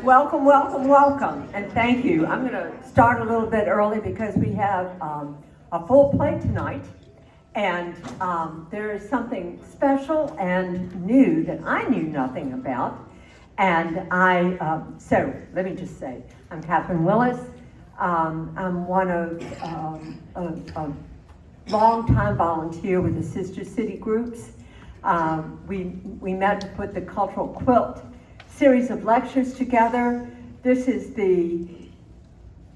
Welcome, welcome, welcome, and thank you. I'm going to start a little bit early because we have a full plate tonight, and there is something special and new that I knew nothing about. And so let me just say, I'm Catherine Willis. I'm one of a long-time volunteer with the Sister City groups. We met to put the Cultural Quilt series of lectures together. This is the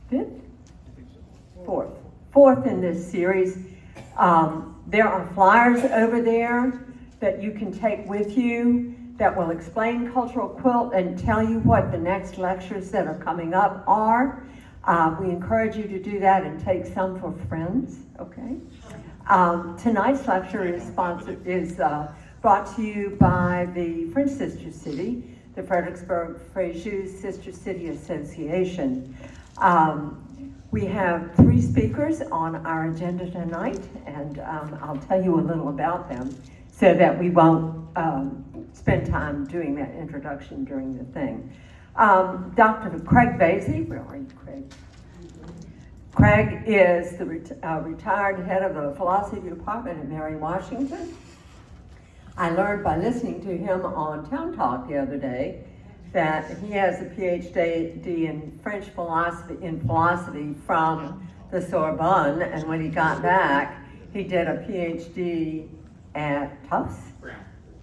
fifth? Fourth in this series. There are flyers over there that you can take with you that will explain Cultural Quilt and tell you what the next lectures that are coming up are. We encourage you to do that and take some for friends, okay? Tonight's lecture is brought to you by the French Sister City, the Fredericksburg Fréjus Sister City Association. We have 3 speakers on our agenda tonight, and I'll tell you a little about them so that we won't spend time doing that introduction during the thing. Dr. Craig Vasey, where are you, Craig? Craig is the retired head of the philosophy department at Mary Washington. I learned by listening to him on Town Talk the other day that he has a PhD in French philosophy from the Sorbonne, and when he got back, he did a PhD at Tufts?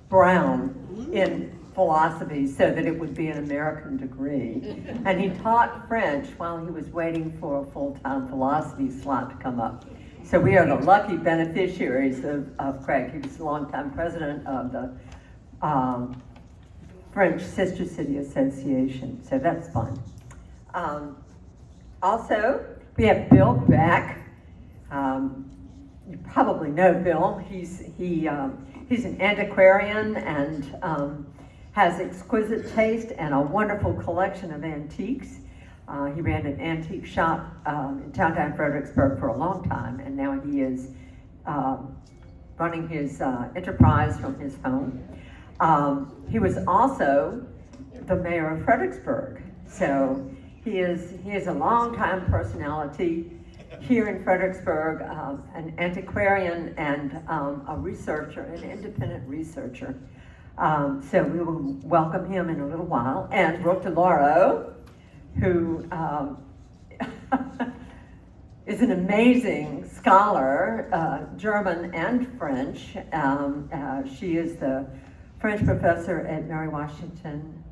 Brown in philosophy so that it would be an American degree. And he taught French while he was waiting for a full-time philosophy slot to come up. So we are the lucky beneficiaries of Craig. He was a longtime president of the French Sister City Association, so that's fun. Also, we have Bill Beck. You probably know Bill. He's an antiquarian and has exquisite taste and a wonderful collection of antiques. He ran an antique shop in downtown Fredericksburg for a long time, and now he is running his enterprise from his home. He was also the mayor of Fredericksburg, so he is a long-time personality here in Fredericksburg, an antiquarian and a researcher, an independent researcher. So we will welcome him in a little while, and Brooke Lauro, who is an amazing scholar, German and French. She is the French professor at Mary Washington,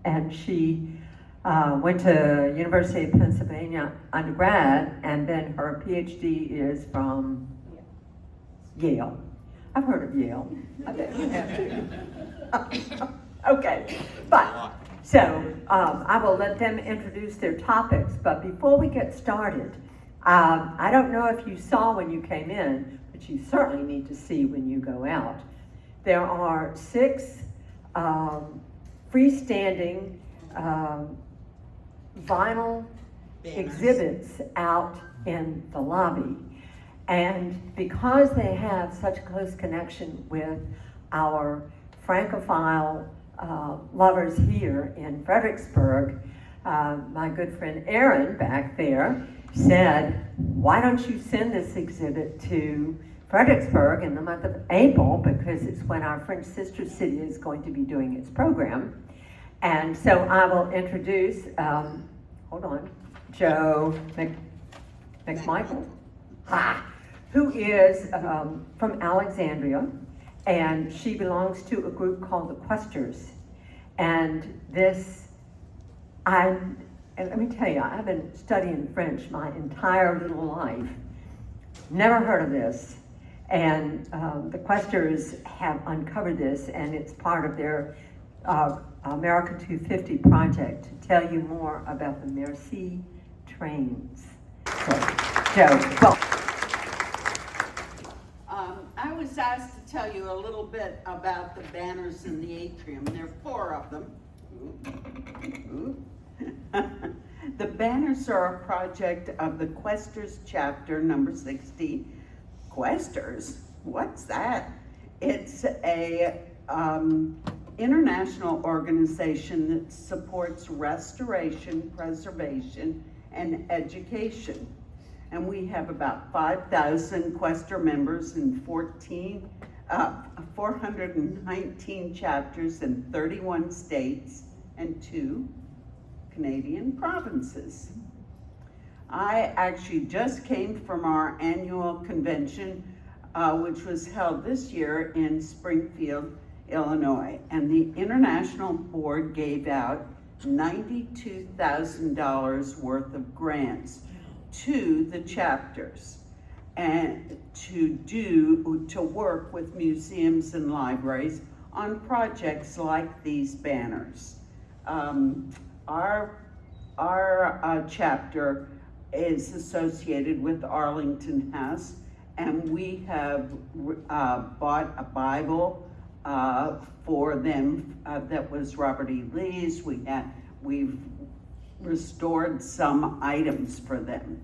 and she went to University of Pennsylvania undergrad, and then her PhD is from Yale. I've heard of Yale. I bet you have too. Okay, but so I will let them introduce their topics, but before we get started, I don't know if you saw when you came in, but you certainly need to see when you go out. There are 6 freestanding vinyl exhibits out in the lobby. And because they have such a close connection with our Francophile lovers here in Fredericksburg, my good friend Aaron back there said, why don't you send this exhibit to Fredericksburg in the month of April, because it's when our French Sister City is going to be doing its program. And so I will introduce, Joe McMichael, who is from Alexandria, and she belongs to a group called the Questers. And let me tell you, I've been studying French my entire little life. Never heard of this. And the Questers have uncovered this, and it's part of their America 250 project to tell you more about the Merci trains. So, Joe, well. I was asked to tell you a little bit about the banners in the atrium. There are 4 of them. The banners are a project of the Questers chapter number 60. Questers? What's that? It's a international organization that supports restoration, preservation, and education. And we have about 5,000 Quester members in 419 chapters in 31 states and 2 Canadian provinces. I actually just came from our annual convention, which was held this year in Springfield, Illinois, and the International Board gave out $92,000 worth of grants to the chapters and to work with museums and libraries on projects like these banners. Our chapter is associated with Arlington House, and we have bought a Bible for them that was Robert E. Lee's. We've restored some items for them.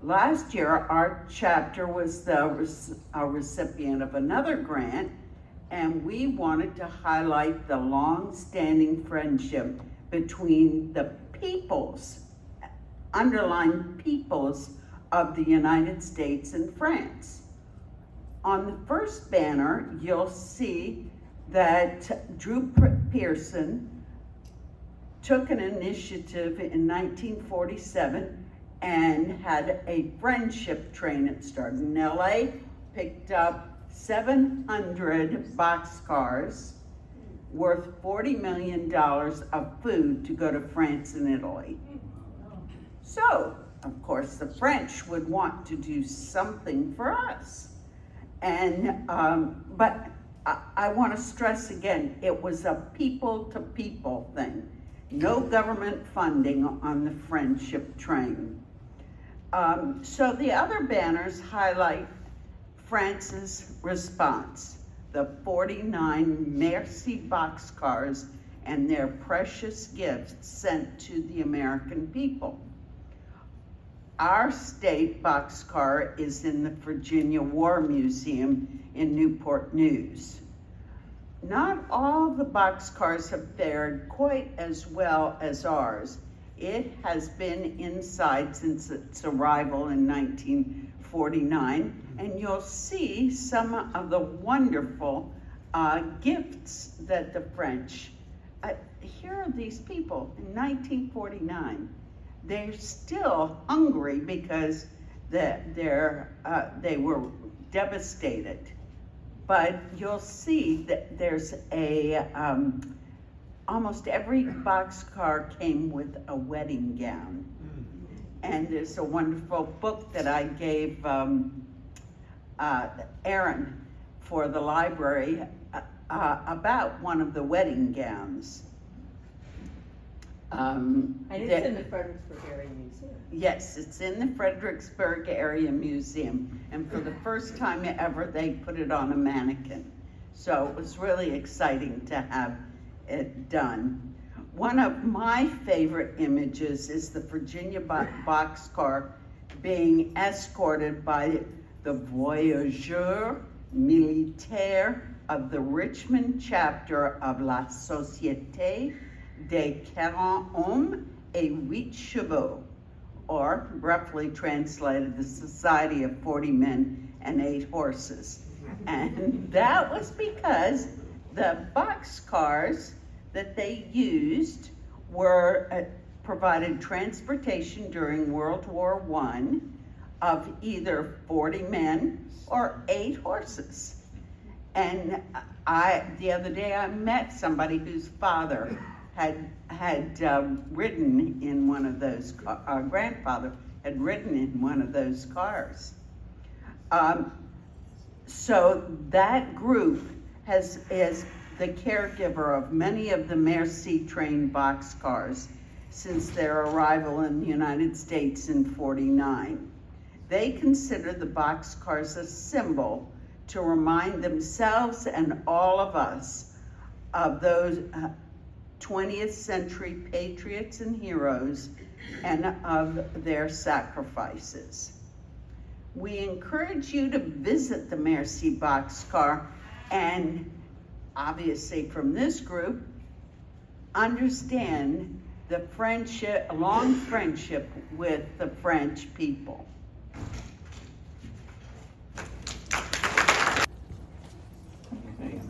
Last year, our chapter was a recipient of another grant, and we wanted to highlight the long-standing friendship between the peoples, underlying peoples of the United States and France. On the first banner, you'll see that Drew Pearson took an initiative in 1947 and had a friendship train. It started in LA, picked up 700 boxcars worth $40 million of food to go to France and Italy. So, of course, the French would want to do something for us. And, but I want to stress again, it was a people-to-people thing. No government funding on the friendship train. So the other banners highlight France's response, the 49 Merci boxcars and their precious gifts sent to the American people. Our state boxcar is in the Virginia War Museum in Newport News. Not all the boxcars have fared quite as well as ours. It has been inside since its arrival in 1949, and you'll see some of the wonderful gifts that the French, here are these people in 1949. They're still hungry because they were devastated. But you'll see that there's almost every boxcar came with a wedding gown. And there's a wonderful book that I gave Aaron for the library about one of the wedding gowns. And it's in the Fredericksburg Area Museum. Yes, it's in the Fredericksburg Area Museum. And for the first time ever, they put it on a mannequin. So it was really exciting to have it done. One of my favorite images is the Virginia boxcar being escorted by the Voyageurs Militaires of the Richmond chapter of La Société des 40 Hommes et 8 Chevaux, or roughly translated, the Society of 40 Men and 8 Horses. And that was because the boxcars that they used were provided transportation during World War I of either 40 men or 8 horses. And the other day I met somebody whose father had ridden in one of those, grandfather had ridden in one of those cars. So that group is the caregiver of many of the Merci train boxcars since their arrival in the United States in '49. They consider the boxcars a symbol to remind themselves and all of us of those 20th century patriots and heroes and of their sacrifices. We encourage you to visit the Merci boxcar, and obviously from this group, understand the friendship, long friendship with the French people.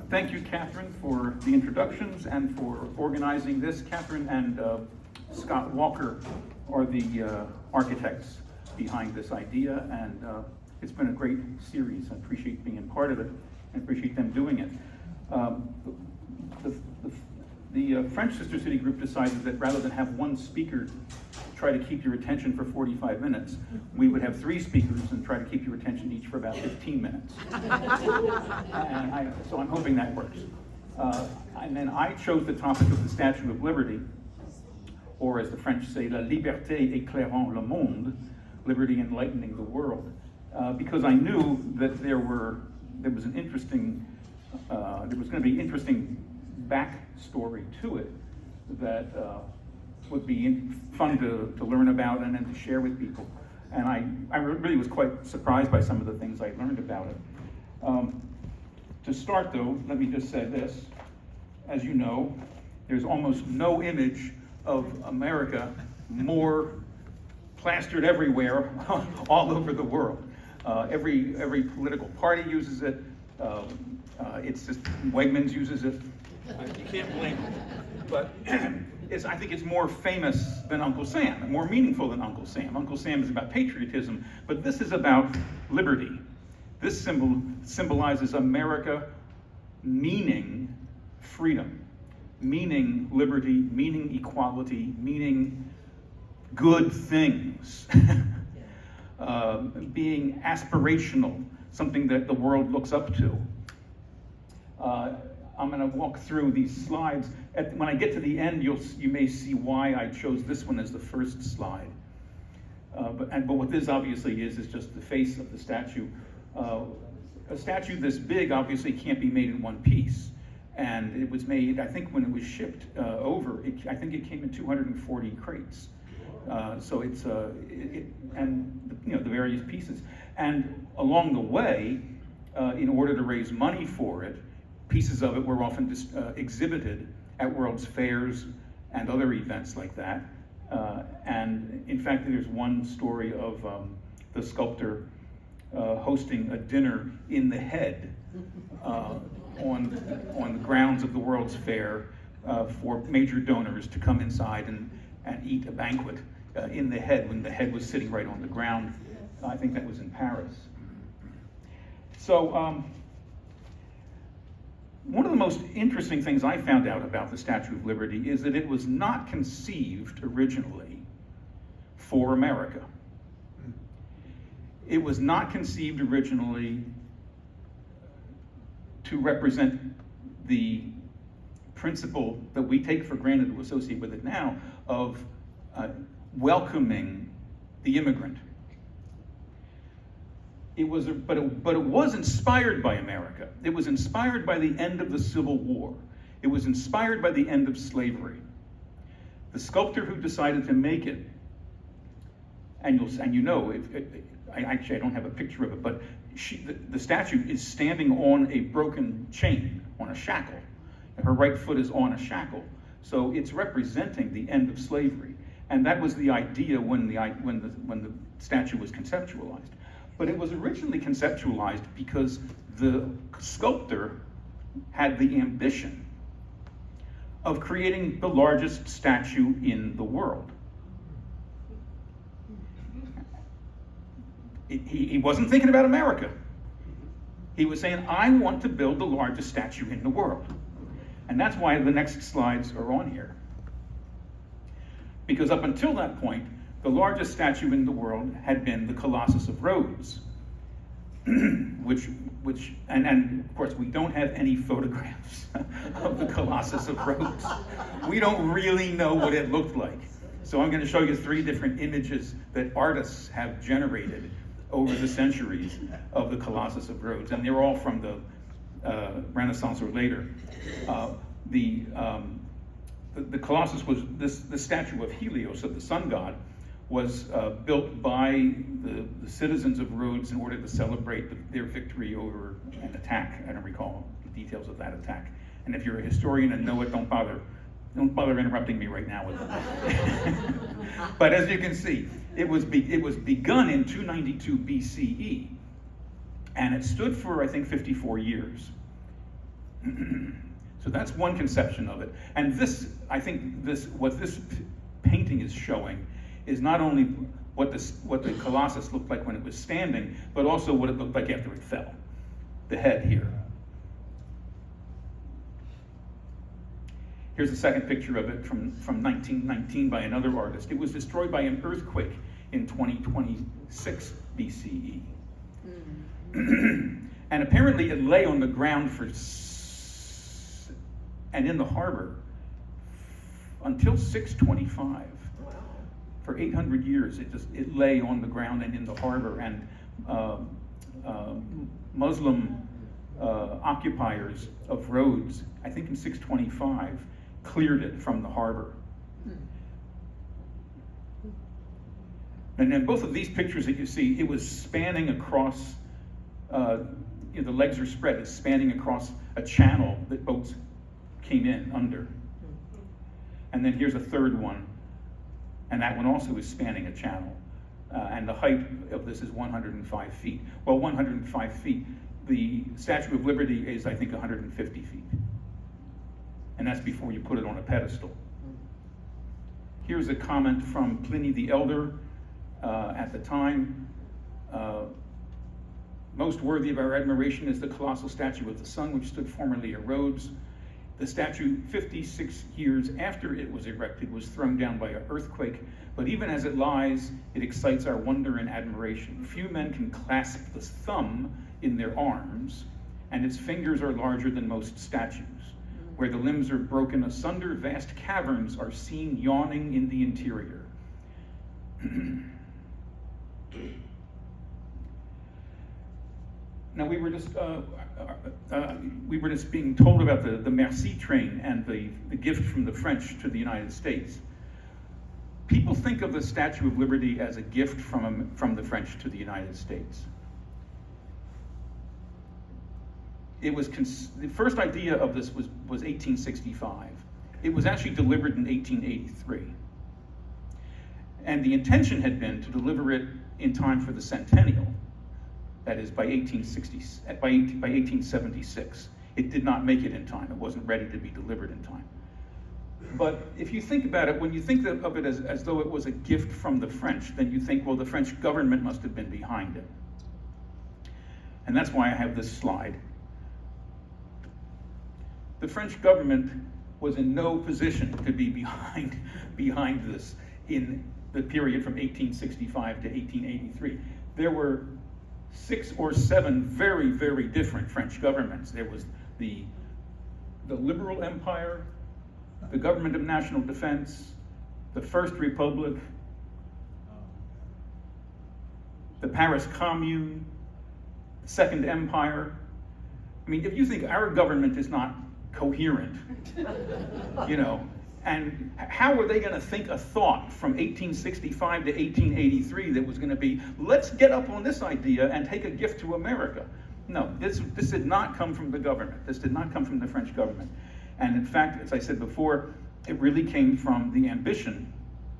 Thank you, Catherine, for the introductions and for organizing this. Catherine and Scott Walker are the architects behind this idea, and it's been a great series. I appreciate being a part of it and appreciate them doing it. The French Sister City group decided that rather than have one speaker try to keep your attention for 45 minutes, we would have 3 speakers and try to keep your attention each for about 15 minutes. So I'm hoping that works. And then I chose the topic of the Statue of Liberty, or as the French say, la liberté éclairant le monde, liberty enlightening the world, because I knew that there was going to be interesting backstory to it that would be fun to learn about and then to share with people. And I really was quite surprised by some of the things I learned about it. To start though, let me just say this. As you know, there's almost no image of America more plastered everywhere all over the world. Every political party uses it. It's just, Wegmans uses it. You can't blame them. But I think it's more famous than Uncle Sam, and more meaningful than Uncle Sam. Uncle Sam is about patriotism, but this is about liberty. This symbol symbolizes America meaning freedom, meaning liberty, meaning equality, meaning good things, being aspirational, something that the world looks up to. I'm going to walk through these slides. When I get to the end, you may see why I chose this one as the first slide. But what this obviously is just the face of the statue. A statue this big obviously can't be made in one piece. And it was made, I think when it was shipped over, I think it came in 240 crates. So it's, and you know, the various pieces. And along the way, in order to raise money for it, pieces of it were often exhibited at World's Fairs and other events like that. And in fact, there's one story of the sculptor hosting a dinner in the head on the grounds of the World's Fair for major donors to come inside and eat a banquet in the head when the head was sitting right on the ground. I think that was in Paris. So one of the most interesting things I found out about the Statue of Liberty is that it was not conceived originally for America. It was not conceived originally to represent the principle that we take for granted to associate with it now of welcoming the immigrant. But it was inspired by America. It was inspired by the end of the Civil War. It was inspired by the end of slavery. The sculptor who decided to make it, and you know, I don't have a picture of it, but the statue is standing on a broken chain, on a shackle. And her right foot is on a shackle. So it's representing the end of slavery. And that was the idea when the statue was conceptualized. But it was originally conceptualized because the sculptor had the ambition of creating the largest statue in the world. He wasn't thinking about America. He was saying, I want to build the largest statue in the world. And that's why the next slides are on here. Because up until that point, the largest statue in the world had been the Colossus of Rhodes, which and of course we don't have any photographs of the Colossus of Rhodes. We don't really know what it looked like. So I'm going to show you 3 different images that artists have generated over the centuries of the Colossus of Rhodes, and they're all from the Renaissance or later. The Colossus was the statue of Helios, of the sun god, was built by the citizens of Rhodes in order to celebrate their victory over an attack. I don't recall the details of that attack. And if you're a historian and know it, don't bother interrupting me right now with it. But as you can see, it was begun in 292 BCE, and it stood for, I think, 54 years. So that's one conception of it. And this, I think, what this painting is showing is not only what the Colossus looked like when it was standing, but also what it looked like after it fell. The head here. Here's a second picture of it from 1919 by another artist. It was destroyed by an earthquake in 2026 BCE. And apparently it lay on the ground and in the harbor until 625. For 800 years, it lay on the ground and in the harbor, and Muslim occupiers of Rhodes, I think in 625, cleared it from the harbor. And then both of these pictures that you see, it was spanning across, the legs are spread, it's spanning across a channel that boats came in under. And then here's a third one, and that one also is spanning a channel. And the height of this is 105 feet. Well, 105 feet, the Statue of Liberty is, I think, 150 feet. And that's before you put it on a pedestal. Here's a comment from Pliny the Elder at the time. Most worthy of our admiration is the colossal statue of the sun, which stood formerly at Rhodes. The statue, 56 years after it was erected, was thrown down by an earthquake, but even as it lies, it excites our wonder and admiration. Few men can clasp the thumb in their arms, and its fingers are larger than most statues. Where the limbs are broken asunder, vast caverns are seen yawning in the interior. Now we were just being told about the Merci train and the gift from the French to the United States. People think of the Statue of Liberty as a gift from the French to the United States. It was the first idea of this was 1865. It was actually delivered in 1883. And the intention had been to deliver it in time for the centennial. That is, by 1876. It did not make it in time. It wasn't ready to be delivered in time. But if you think about it, when you think of it as though it was a gift from the French, then you think, well, the French government must have been behind it. And that's why I have this slide. The French government was in no position to be behind this in the period from 1865 to 1883. There were 6 or 7 very, very different French governments. There was the Liberal Empire, the Government of National Defense, the First Republic, the Paris Commune, the Second Empire. I mean, if you think our government is not coherent, and how were they going to think a thought from 1865 to 1883 that was going to be, let's get up on this idea and take a gift to America? No, this did not come from the government. This did not come from the French government. And in fact, as I said before, it really came from the ambition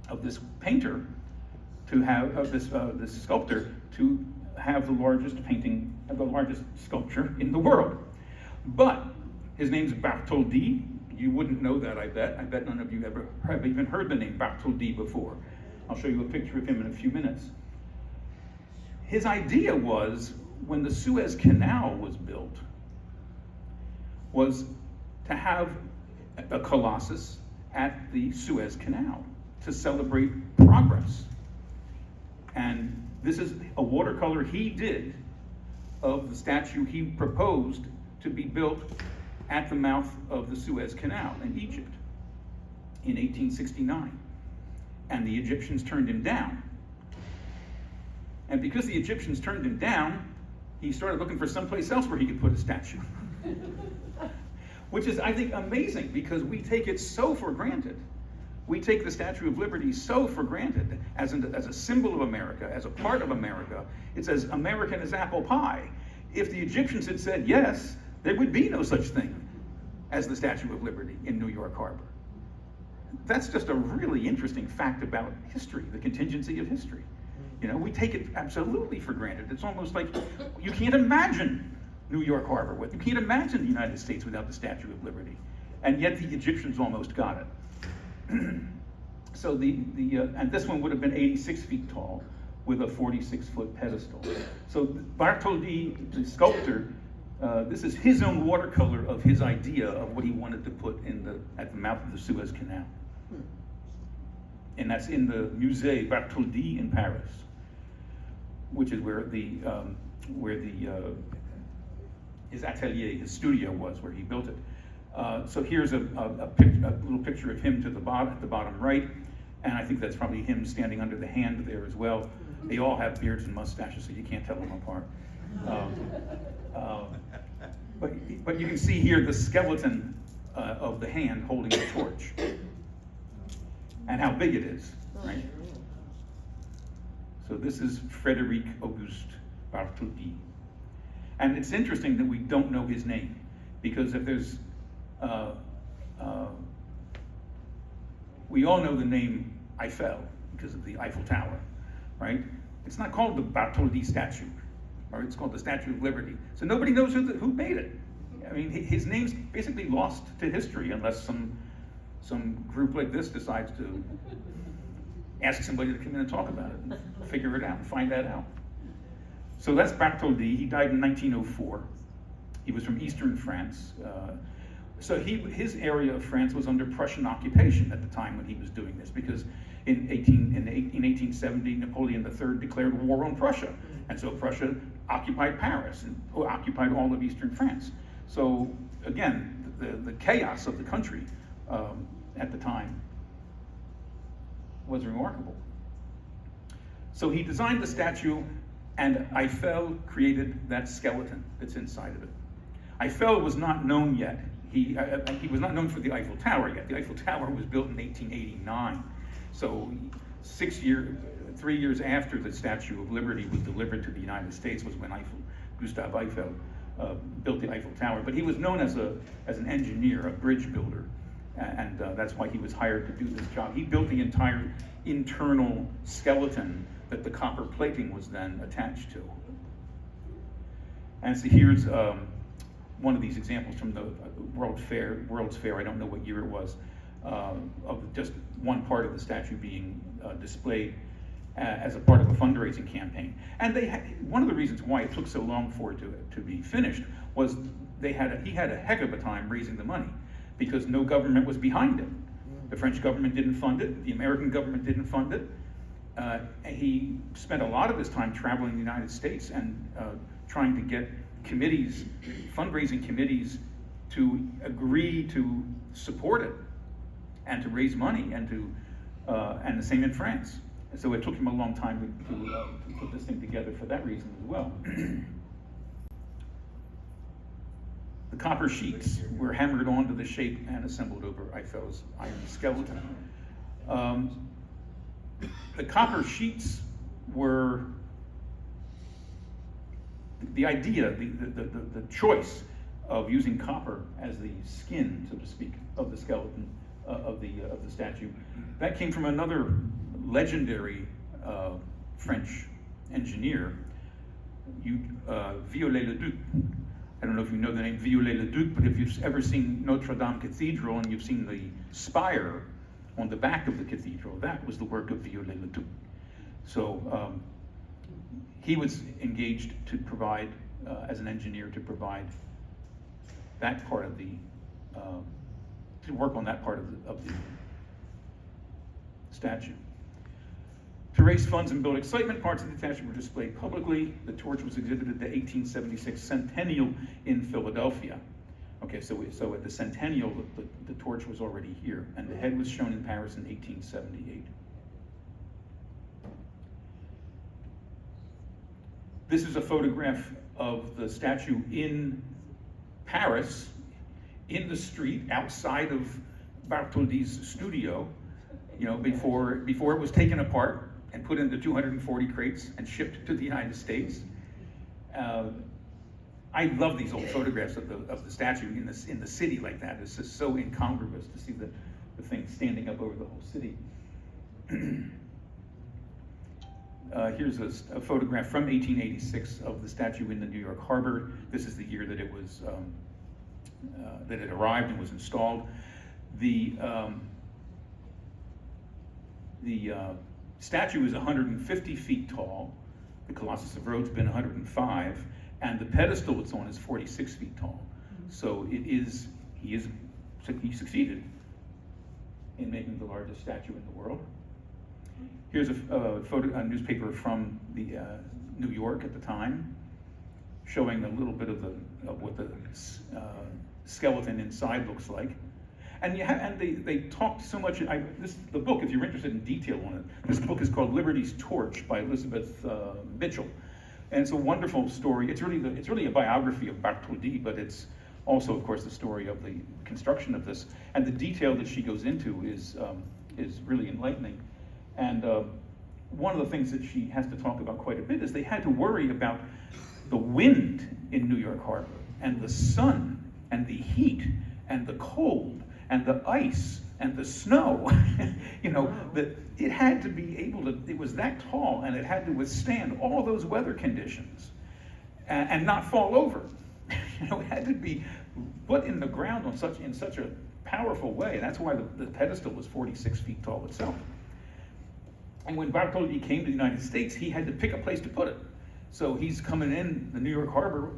of this painter to have, of this sculptor, to have the largest sculpture in the world. But his name's Bartholdi. You wouldn't know that, I bet. I bet none of you ever have even heard the name Bartholdi before. I'll show you a picture of him in a few minutes. His idea was, when the Suez Canal was built, was to have a Colossus at the Suez Canal to celebrate progress. And this is a watercolor he did of the statue he proposed to be built at the mouth of the Suez Canal in Egypt in 1869. And the Egyptians turned him down. And because the Egyptians turned him down, he started looking for someplace else where he could put a statue. Which is, I think, amazing, because we take it so for granted. We take the Statue of Liberty so for granted as a symbol of America, as a part of America. It's as American as apple pie. If the Egyptians had said yes, there would be no such thing. as the Statue of Liberty in New York Harbor. That's just a really interesting fact about history, the contingency of history. You know, we take it absolutely for granted. It's almost like you can't imagine New York Harbor you can't imagine the United States without the Statue of Liberty. And yet the Egyptians almost got it. So and this one would have been 86 feet tall with a 46-foot pedestal. So Bartholdi, the sculptor, this is his own watercolor of his idea of what he wanted to put at the mouth of the Suez Canal. And that's in the Musée Bartholdi in Paris, which is where his atelier, his studio was, where he built it. So here's a little picture of him at the bottom right, and I think that's probably him standing under the hand there as well. They all have beards and mustaches, so you can't tell them apart. But you can see here the skeleton of the hand holding the torch, and how big it is, right? So this is Frédéric Auguste Bartholdi. And it's interesting that we don't know his name, because if there's, we all know the name Eiffel because of the Eiffel Tower, right? It's not called the Bartholdi statue, or it's called the Statue of Liberty. So nobody knows who made it. I mean, his name's basically lost to history unless some group like this decides to ask somebody to come in and talk about it, and figure it out, and find that out. So that's Bartholdi. He died in 1904. He was from eastern France. So his area of France was under Prussian occupation at the time when he was doing this, because in 1870, Napoleon III declared war on Prussia. And so Prussia occupied Paris and occupied all of eastern France. So again, the chaos of the country at the time was remarkable. So he designed the statue, and Eiffel created that skeleton that's inside of it. Eiffel was not known yet. He was not known for the Eiffel Tower yet. The Eiffel Tower was built in 1889. So 3 years after the Statue of Liberty was delivered to the United States was when Gustave Eiffel built the Eiffel Tower. But he was known as an engineer, a bridge builder, and that's why he was hired to do this job. He built the entire internal skeleton that the copper plating was then attached to. And so here's one of these examples from the World's Fair, I don't know what year it was, of just one part of the statue being displayed as a part of a fundraising campaign. And one of the reasons why it took so long for it to be finished was he had a heck of a time raising the money, because no government was behind it. The French government didn't fund it, the American government didn't fund it. He spent a lot of his time traveling the United States and trying to get committees, fundraising committees, to agree to support it and to raise money, and the same in France. And so it took him a long time to put this thing together for that reason as well. The copper sheets were hammered onto the shape and assembled over Eiffel's iron skeleton. The copper sheets were the idea, the choice of using copper as the skin, so to speak, of the skeleton of the statue. That came from another legendary French engineer, Viollet-le-Duc. I don't know if you know the name Viollet-le-Duc, but if you've ever seen Notre Dame Cathedral and you've seen the spire on the back of the cathedral, that was the work of Viollet-le-Duc. So he was engaged to provide, as an engineer, to provide that part of to work on that part of the statue. To raise funds and build excitement, parts of the statue were displayed publicly. The torch was exhibited at the 1876 Centennial in Philadelphia. Okay, so at the Centennial, the torch was already here, and the head was shown in Paris in 1878. This is a photograph of the statue in Paris, in the street outside of Bartholdi's studio, before it was taken apart and put into 240 crates and shipped to the United States. I love these old photographs of the statue in the city like that. It's just so incongruous to see the thing standing up over the whole city. Here's a photograph from 1886 of the statue in the New York Harbor. This is the year that it was that it arrived and was installed. The statue is 150 feet tall. The Colossus of Rhodes been 105, and the pedestal it's on is 46 feet tall. So he succeeded in making the largest statue in the world. Here's a newspaper from New York at the time, showing a little bit of what the skeleton inside looks like. And they talked so much. The book, if you're interested in detail on it, this book is called Liberty's Torch by Elizabeth Mitchell, and it's a wonderful story. It's really a biography of Bartholdi, but it's also, of course, the story of the construction of this. And the detail that she goes into is really enlightening. And one of the things that she has to talk about quite a bit is they had to worry about the wind in New York Harbor, and the sun, and the heat, and the cold, and the ice, and the snow. That it had to be able to, it was that tall, and it had to withstand all those weather conditions and not fall over. It had to be put in the ground in such a powerful way. That's why the pedestal was 46 feet tall itself. And when Bartholdi came to the United States, he had to pick a place to put it. So he's coming in the New York Harbor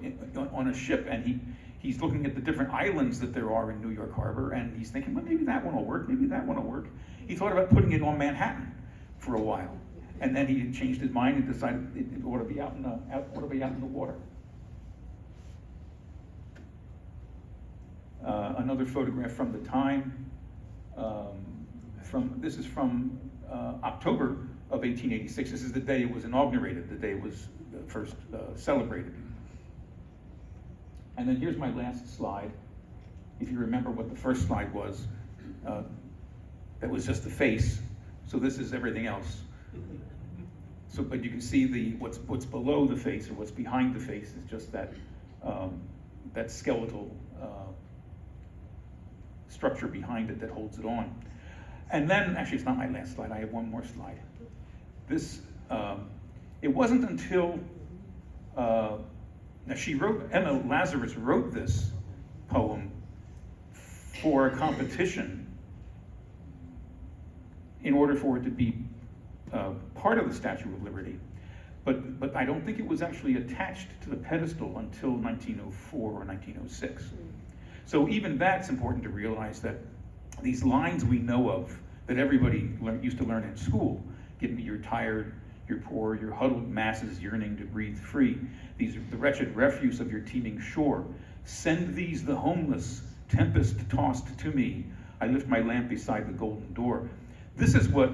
on a ship, and he's looking at the different islands that there are in New York Harbor, and he's thinking, well, maybe that one will work, maybe that one will work. He thought about putting it on Manhattan for a while, and then he changed his mind and decided it ought to be out in the water. Another photograph from the time. This is from October of 1886. This is the day it was inaugurated, the day it was first celebrated. And then here's my last slide. If you remember what the first slide was, that was just the face. So this is everything else. So, but you can see what's below the face, or what's behind the face, is just that skeletal structure behind it that holds it on. And then, actually, it's not my last slide. I have one more slide. This, it wasn't until now Emma Lazarus wrote this poem for a competition in order for it to be part of the Statue of Liberty. But I don't think it was actually attached to the pedestal until 1904 or 1906. So even that's important to realize, that these lines we know of, that everybody used to learn in school, give me your tired, your poor, your huddled masses yearning to breathe free. These are the wretched refuse of your teeming shore. Send these the homeless, tempest tossed to me. I lift my lamp beside the golden door. This is what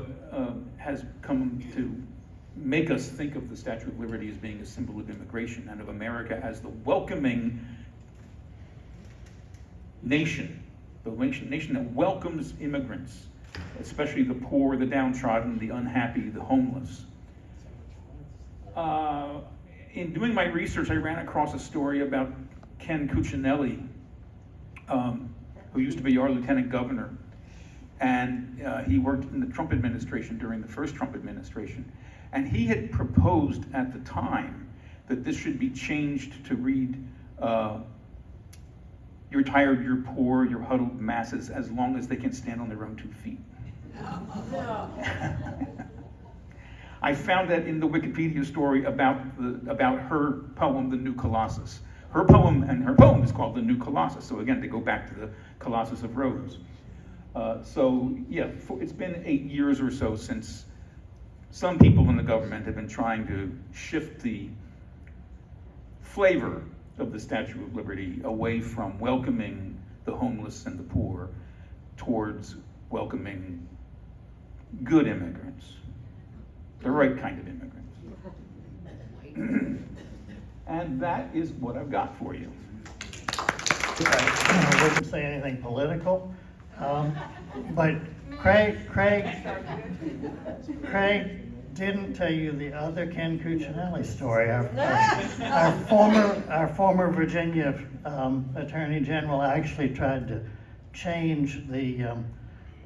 has come to make us think of the Statue of Liberty as being a symbol of immigration, and of America as the welcoming nation, the nation that welcomes immigrants, especially the poor, the downtrodden, the unhappy, the homeless. In doing my research, I ran across a story about Ken Cuccinelli, who used to be our lieutenant governor, and he worked in the Trump administration during the first Trump administration, and he had proposed at the time that this should be changed to read, you're tired, you're poor, you're huddled masses, as long as they can stand on their own 2 feet. No. I found that in the Wikipedia story about her poem, The New Colossus. Her poem is called The New Colossus. So again, to go back to the Colossus of Rhodes. So yeah, it's been 8 years or so since some people in the government have been trying to shift the flavor of the Statue of Liberty away from welcoming the homeless and the poor towards welcoming good immigrants, the right kind of immigrants. And that is what I've got for you. I wouldn't say anything political, but Craig didn't tell you the other Ken Cuccinelli story. Our former Virginia Attorney General actually tried to change the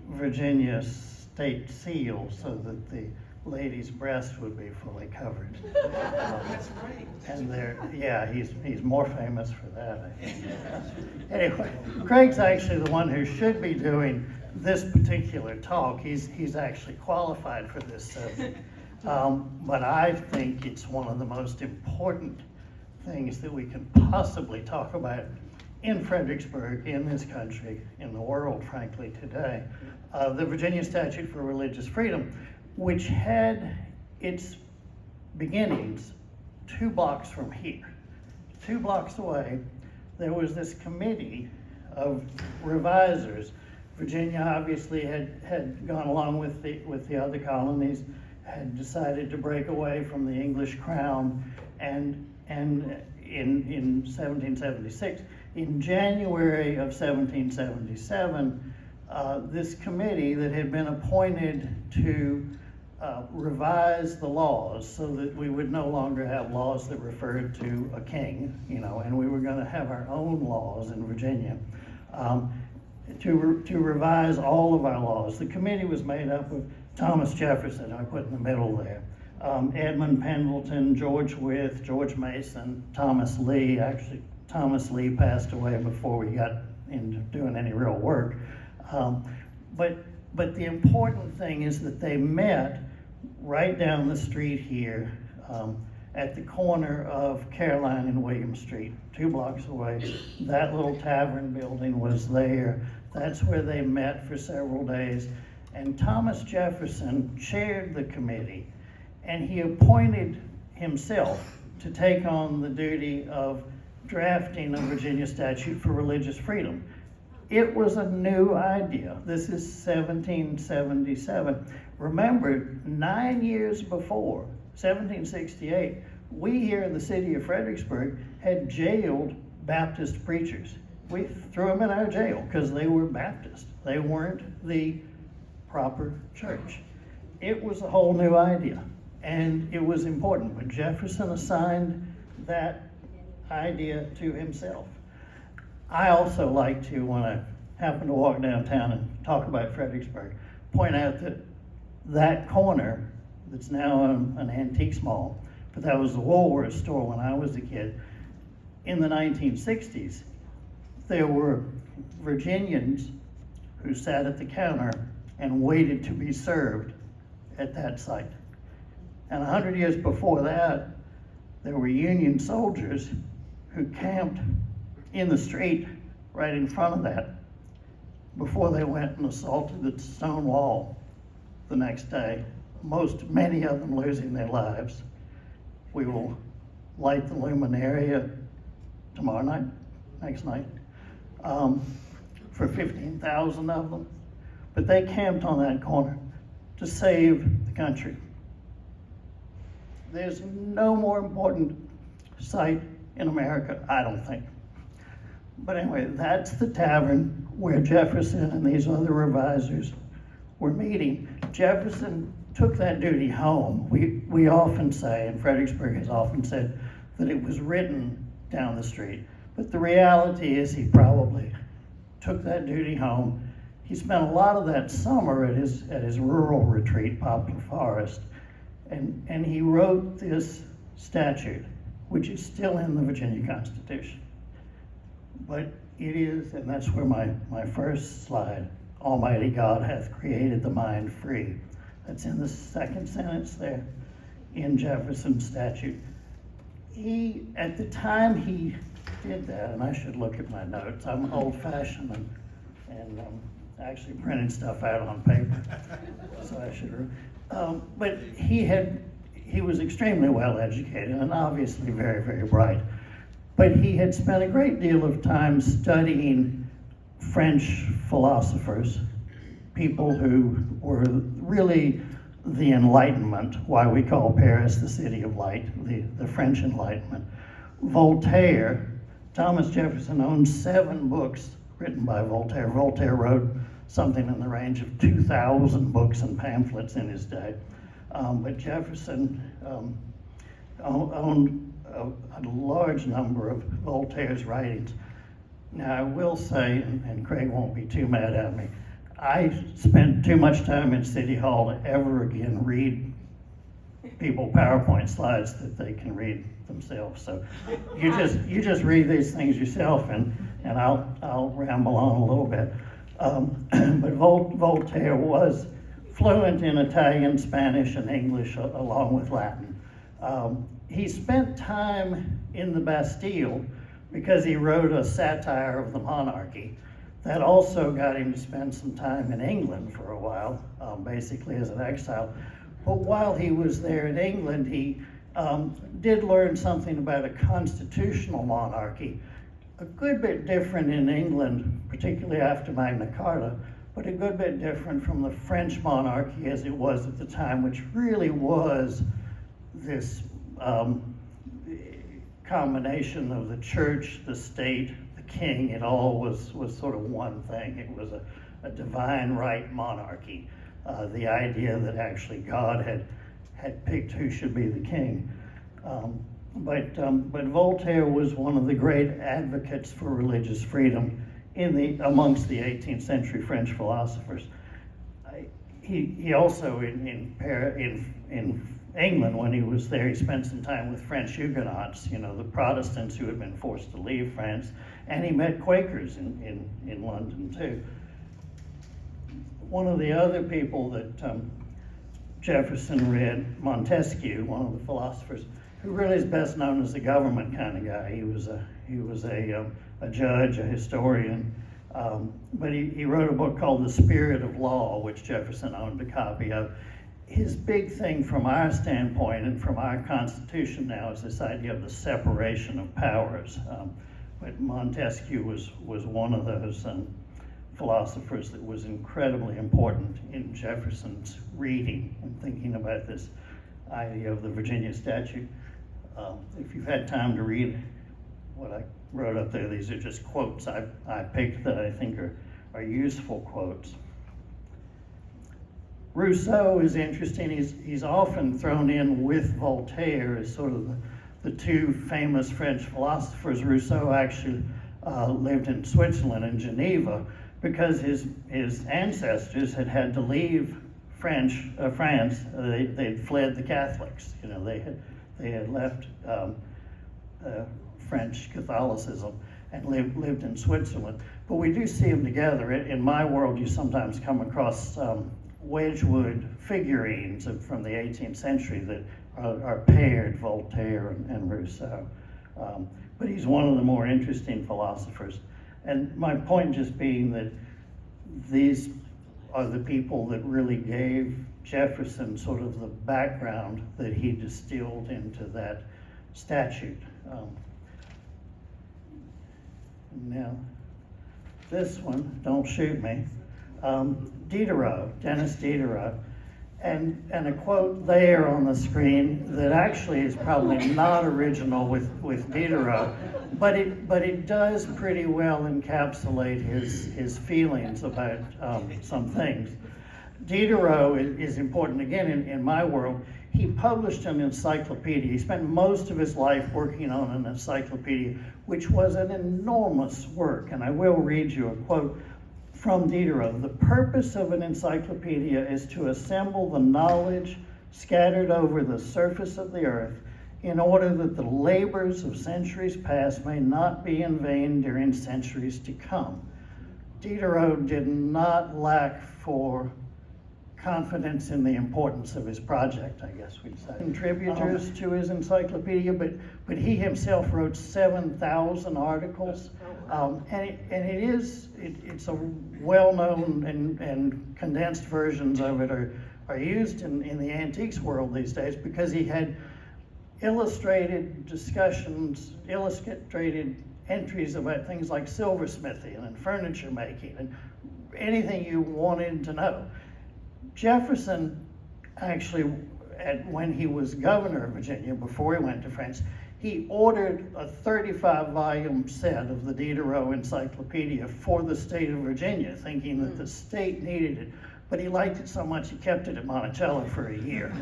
Virginia state seal so that the lady's breast would be fully covered. That's right. And he's more famous for that, I think. Anyway, Craig's actually the one who should be doing this particular talk. He's actually qualified for this subject. But I think it's one of the most important things that we can possibly talk about in Fredericksburg, in this country, in the world, frankly, today. The Virginia Statute for Religious Freedom, which had its beginnings 2 blocks from here. 2 blocks away, there was this committee of revisers. Virginia obviously had gone along with the other colonies, had decided to break away from the English crown, and in 1776, in January of 1777, this committee that had been appointed to revise the laws so that we would no longer have laws that referred to a king, and we were going to have our own laws in Virginia. To revise all of our laws. The committee was made up of Thomas Jefferson, I put in the middle there, Edmund Pendleton, George Wythe, George Mason, Thomas Lee. Actually, Thomas Lee passed away before we got into doing any real work. But the important thing is that they met right down the street here at the corner of Caroline and William Street, 2 blocks away. That little tavern building was there. That's where they met for several days. And Thomas Jefferson chaired the committee, and he appointed himself to take on the duty of drafting a Virginia statute for religious freedom. It was a new idea. This is 1777. Remember, 9 years before, 1768, we here in the city of Fredericksburg had jailed Baptist preachers. We threw them in our jail because they were Baptist. They weren't the proper church. It was a whole new idea, and it was important. But Jefferson assigned that idea to himself. I also like to, when I happen to walk downtown and talk about Fredericksburg, point out that that corner that's now an antiques mall, but that was the Woolworth store when I was a kid. In the 1960s, there were Virginians who sat at the counter and waited to be served at that site. And 100 years before that, there were Union soldiers who camped in the street right in front of that before they went and assaulted the stone wall the next day. Many of them losing their lives. We will light the luminaria tomorrow night, next night, for 15,000 of them. But they camped on that corner to save the country. There's no more important site in America, I don't think. But anyway, that's the tavern where Jefferson and these other revisers were meeting. Jefferson took that duty home. We often say, and Fredericksburg has often said, that it was written down the street. But the reality is he probably took that duty home. He spent a lot of that summer at his rural retreat, Poplar Forest, and he wrote this statute, which is still in the Virginia Constitution. But it is, and that's where my first slide, Almighty God hath created the mind free. That's in the second sentence there in Jefferson's statute. At the time he did that, and I should look at my notes, I'm old-fashioned and actually printed stuff out on paper, so I should. But he was extremely well educated and obviously very, very bright. But he had spent a great deal of time studying French philosophers, people who were really the Enlightenment, why we call Paris the city of light, the French Enlightenment. Voltaire, Thomas Jefferson owned 7 books written by Voltaire. Voltaire wrote something in the range of 2,000 books and pamphlets in his day. But Jefferson owned a large number of Voltaire's writings. Now, I will say, and Craig won't be too mad at me, I spent too much time in City Hall to ever again read people PowerPoint slides that they can read themselves. So you just read these things yourself, and I'll ramble on a little bit. But Voltaire was fluent in Italian, Spanish, and English, along with Latin. He spent time in the Bastille because he wrote a satire of the monarchy. That also got him to spend some time in England for a while, basically as an exile. But while he was there in England, he did learn something about a constitutional monarchy, a good bit different in England, particularly after Magna Carta, but a good bit different from the French monarchy as it was at the time, which really was this combination of the church, the state, the king. It all was sort of one thing. It was a divine right monarchy. The idea that actually God had picked who should be the king. But Voltaire was one of the great advocates for religious freedom amongst the 18th century French philosophers. He also in England, when he was there, he spent some time with French Huguenots, the Protestants who had been forced to leave France, and he met Quakers in London too. One of the other people that Jefferson read, Montesquieu, one of the philosophers, who really is best known as a government kind of guy. He was a judge, a historian, but he wrote a book called The Spirit of Law, which Jefferson owned a copy of. His big thing from our standpoint and from our Constitution now is this idea of the separation of powers. But Montesquieu was one of those philosophers that was incredibly important in Jefferson's reading and thinking about this idea of the Virginia statute. If you've had time to read what I wrote up there, these are just quotes I picked that I think are useful quotes. Rousseau is interesting. He's often thrown in with Voltaire as sort of the two famous French philosophers. Rousseau actually lived in Switzerland, in Geneva, because his ancestors had to leave France. They'd fled the Catholics. They had left French Catholicism and lived in Switzerland. But we do see them together. In my world, you sometimes come across Wedgwood figurines from the 18th century that are paired, Voltaire and Rousseau. But he's one of the more interesting philosophers. And my point just being that these are the people that really gave Jefferson sort of the background that he distilled into that statute. Now, this one, don't shoot me, Diderot, Dennis Diderot, and a quote there on the screen that actually is probably not original with Diderot, but it does pretty well encapsulate his feelings about some things. Diderot is important again in my world. He published an encyclopedia. He spent most of his life working on an encyclopedia, which was an enormous work. And I will read you a quote from Diderot. The purpose of an encyclopedia is to assemble the knowledge scattered over the surface of the earth in order that the labors of centuries past may not be in vain during centuries to come. Diderot did not lack for confidence in the importance of his project, I guess we'd say. Contributors to his encyclopedia, but he himself wrote 7,000 articles, and it's a well-known and condensed versions of it are used in the antiques world these days because he had illustrated discussions, illustrated entries about things like silversmithing and furniture making and anything you wanted to know. Jefferson actually, when he was governor of Virginia, before he went to France, he ordered a 35-volume set of the Diderot Encyclopedia for the state of Virginia, thinking that the state needed it. but he liked it so much he kept it at Monticello for a year.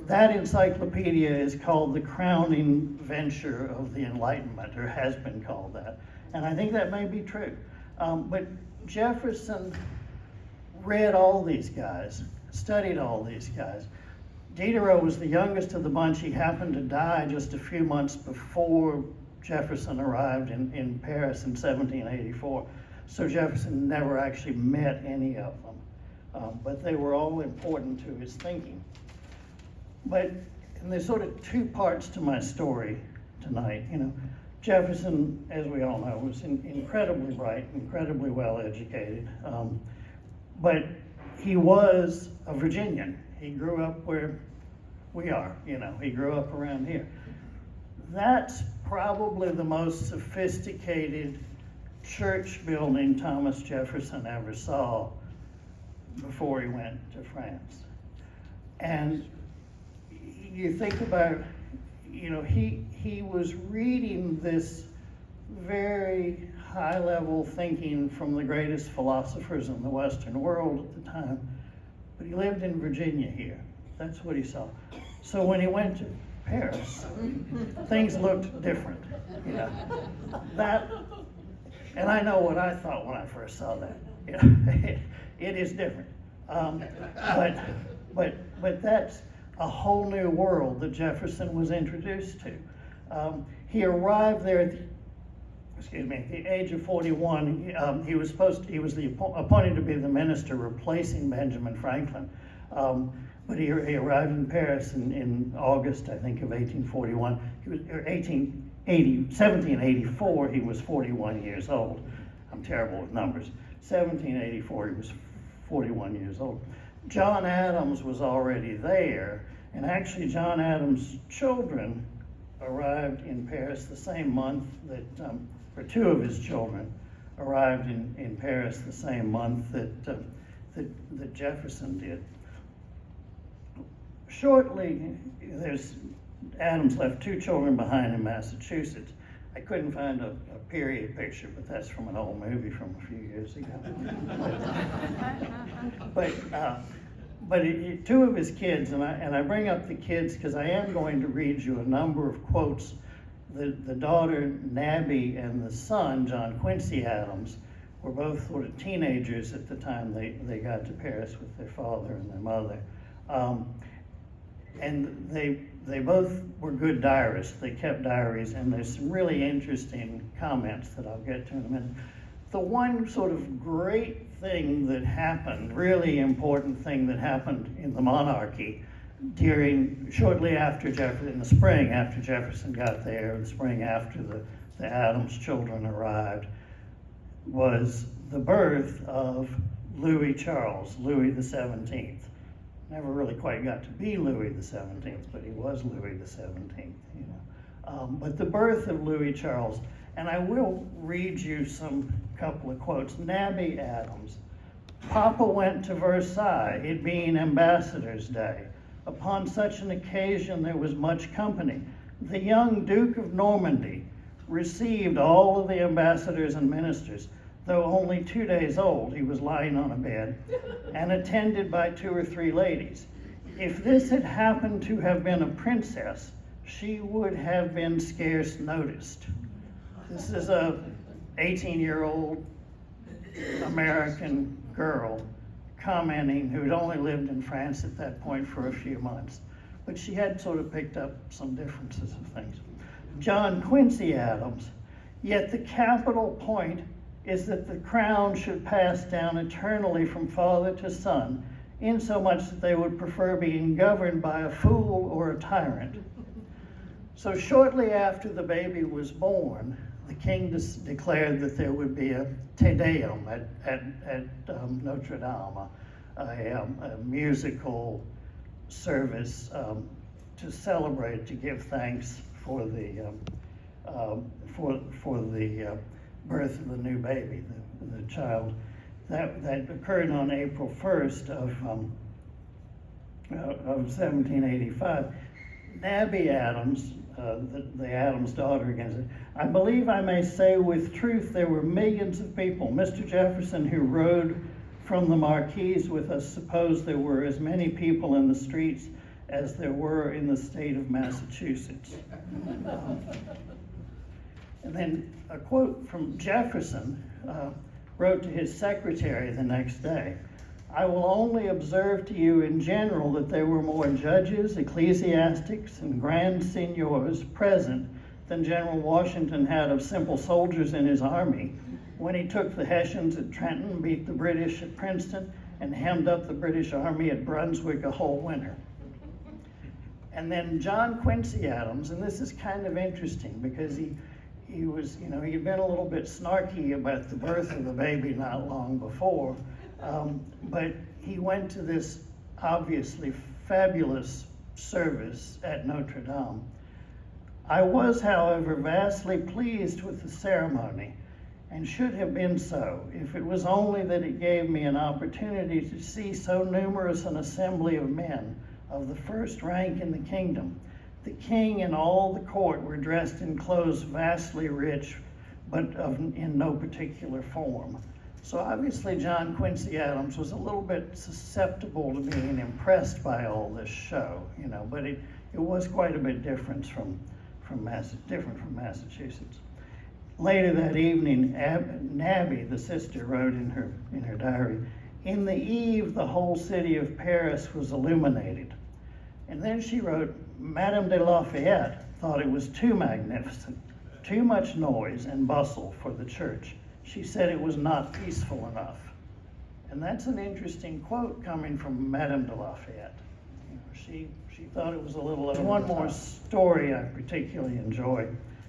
That encyclopedia is called the crowning venture of the Enlightenment, or has been called that. And I think that may be true. But Jefferson read all these guys, studied all these guys. Diderot was the youngest of the bunch. He happened to die just a few months before Jefferson arrived in Paris in 1784. So Jefferson never actually met any of them. But they were all important to his thinking. But and there's sort of two parts to my story tonight. Jefferson, as we all know, was incredibly bright, incredibly well educated, but he was a Virginian. He grew up where we are, he grew up around here. That's probably the most sophisticated church building Thomas Jefferson ever saw before he went to France. And you think about, he was reading this very high-level thinking from the greatest philosophers in the Western world at the time, but he lived in Virginia here. That's what he saw. So when he went to Paris, things looked different. That, and I know what I thought when I first saw that. It is different. But that's a whole new world that Jefferson was introduced to. He arrived there at the age of 41. He was appointed to be the minister replacing Benjamin Franklin. But he arrived in Paris in August, I think, of 1841. 1784, he was 41 years old. I'm terrible with numbers. 1784, he was 41 years old. John Adams was already there, and actually John Adams' children arrived in Paris the same month that, or two of his children arrived in Paris the same month that Jefferson did. Shortly, Adams left two children behind in Massachusetts. I couldn't find a period picture, but that's from an old movie from a few years ago. But two of his kids, and I bring up the kids because I am going to read you a number of quotes. The daughter, Nabby, and the son, John Quincy Adams, were both sort of teenagers at the time they got to Paris with their father and their mother. And they both were good diarists. They kept diaries, and there's some really interesting comments that I'll get to in a minute. The one sort of great thing that happened, really important thing that happened in the monarchy shortly after Jefferson, in the spring after Jefferson got there, the spring after the Adams children arrived, was the birth of Louis Charles, Louis the 17th. Never really quite got to be Louis the 17th, but he was Louis the 17th, But the birth of Louis Charles, and I will read you couple of quotes. Nabby Adams: Papa went to Versailles, it being Ambassador's Day. Upon such an occasion there was much company. The young Duke of Normandy received all of the ambassadors and ministers. Though only 2 days old, he was lying on a bed and attended by 2 or 3 ladies. If this had happened to have been a princess, she would have been scarce noticed. This is a 18-year-old American girl commenting who'd only lived in France at that point for a few months. But she had sort of picked up some differences of things. John Quincy Adams: Yet the capital point is that the crown should pass down eternally from father to son, insomuch that they would prefer being governed by a fool or a tyrant. So shortly after the baby was born, the king declared that there would be a Te Deum at Notre Dame, a musical service to celebrate, to give thanks for the birth of the new baby, the child. That occurred on April 1st of 1785. Nabby Adams, the Adams daughter again, said, I believe I may say with truth there were millions of people, Mr. Jefferson, who rode from the Marquise with us, suppose there were as many people in the streets as there were in the state of Massachusetts. And then a quote from Jefferson, wrote to his secretary the next day, "I will only observe to you in general that there were more judges, ecclesiastics, and grand seigneurs present than General Washington had of simple soldiers in his army when he took the Hessians at Trenton, beat the British at Princeton, and hemmed up the British army at Brunswick a whole winter." And then John Quincy Adams, and this is kind of interesting because he was, you know, he'd been a little bit snarky about the birth of the baby not long before, but he went to this obviously fabulous service at Notre Dame. "I was, however, vastly pleased with the ceremony, and should have been so, if it was only that it gave me an opportunity to see so numerous an assembly of men of the first rank in the kingdom. The king and all the court were dressed in clothes vastly rich, but in no particular form." So obviously John Quincy Adams was a little bit susceptible to being impressed by all this show, you know, but it was quite a bit different from Massachusetts. Later that evening, Nabby, the sister, wrote in her diary, "In the eve, the whole city of Paris was illuminated." And then she wrote, "Madame de Lafayette thought it was too magnificent, too much noise and bustle for the church. She said it was not peaceful enough." And that's an interesting quote coming from Madame de Lafayette. You know, she thought it was a little. There's one more story I particularly enjoy.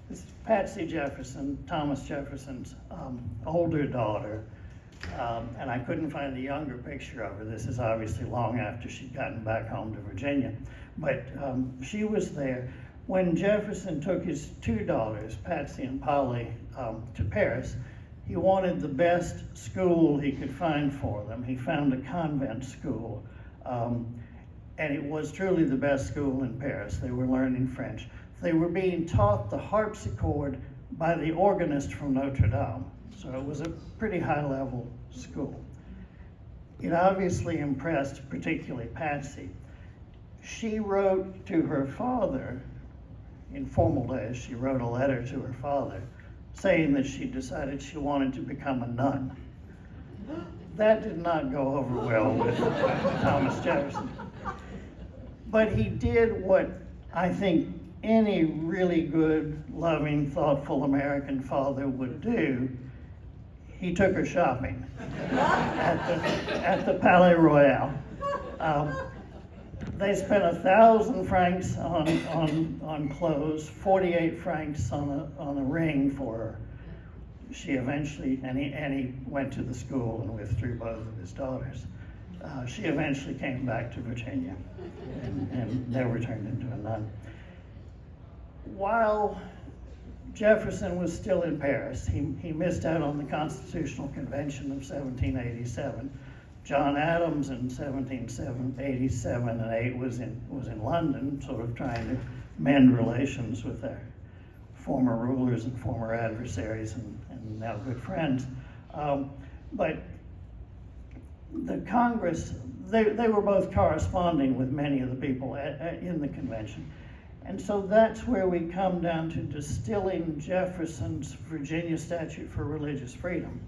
This is Patsy Jefferson, Thomas Jefferson's older daughter, and I couldn't find a younger picture of her. This is obviously long after she'd gotten back home to Virginia, but she was there when Jefferson took his two daughters, Patsy and Polly, to Paris. He wanted the best school he could find for them. He found a convent school, and it was truly the best school in Paris. They were learning French. They were being taught the harpsichord by the organist from Notre Dame. So it was a pretty high-level school. It obviously impressed particularly Patsy. She wrote to her father, in formal days, she wrote a letter to her father saying that she decided she wanted to become a nun. That did not go over well with Thomas Jefferson. But he did what I think any really good, loving, thoughtful American father would do. He took her shopping at the Palais Royal. They spent 1,000 francs on clothes, 48 francs on a ring for her. She eventually, and he went to the school and withdrew both of his daughters. She eventually came back to Virginia and never turned into a nun. While Jefferson was still in Paris, he missed out on the Constitutional Convention of 1787. John Adams in 1787 and 8 was in London, sort of trying to mend relations with their former rulers and former adversaries and now good friends. But the Congress, they were both corresponding with many of the people in the convention. And so that's where we come down to distilling Jefferson's Virginia Statute for Religious Freedom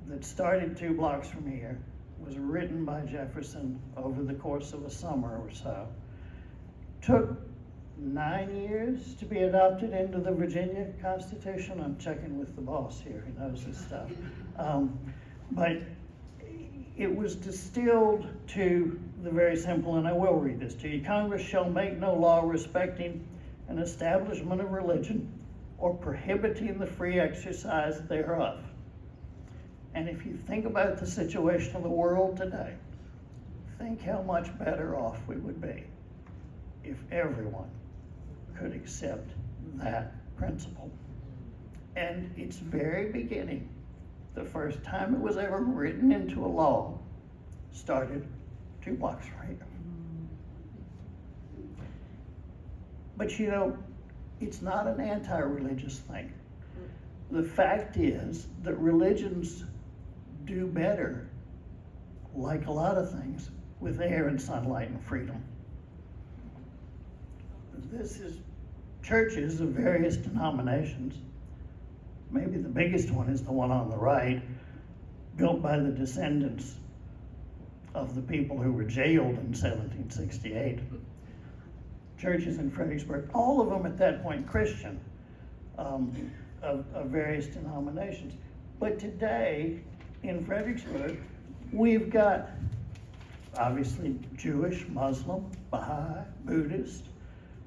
that started 2 blocks from here, was written by Jefferson over the course of a summer or so. Took 9 years to be adopted into the Virginia Constitution. I'm checking with the boss here, he knows this stuff. But it was distilled to the very simple, and I will read this to you. Congress shall make no law respecting an establishment of religion or prohibiting the free exercise thereof. And if you think about the situation of the world today, think how much better off we would be if everyone could accept that principle. And its very beginning, the first time it was ever written into a law, started 2 blocks from here. But you know, it's not an anti-religious thing. The fact is that religions do better like a lot of things, with air and sunlight and freedom. This is churches of various denominations. Maybe the biggest one is the one on the right, built by the descendants of the people who were jailed in 1768. Churches in Fredericksburg, all of them at that point Christian, of various denominations. But today, in Fredericksburg, we've got obviously Jewish, Muslim, Baha'i, Buddhist,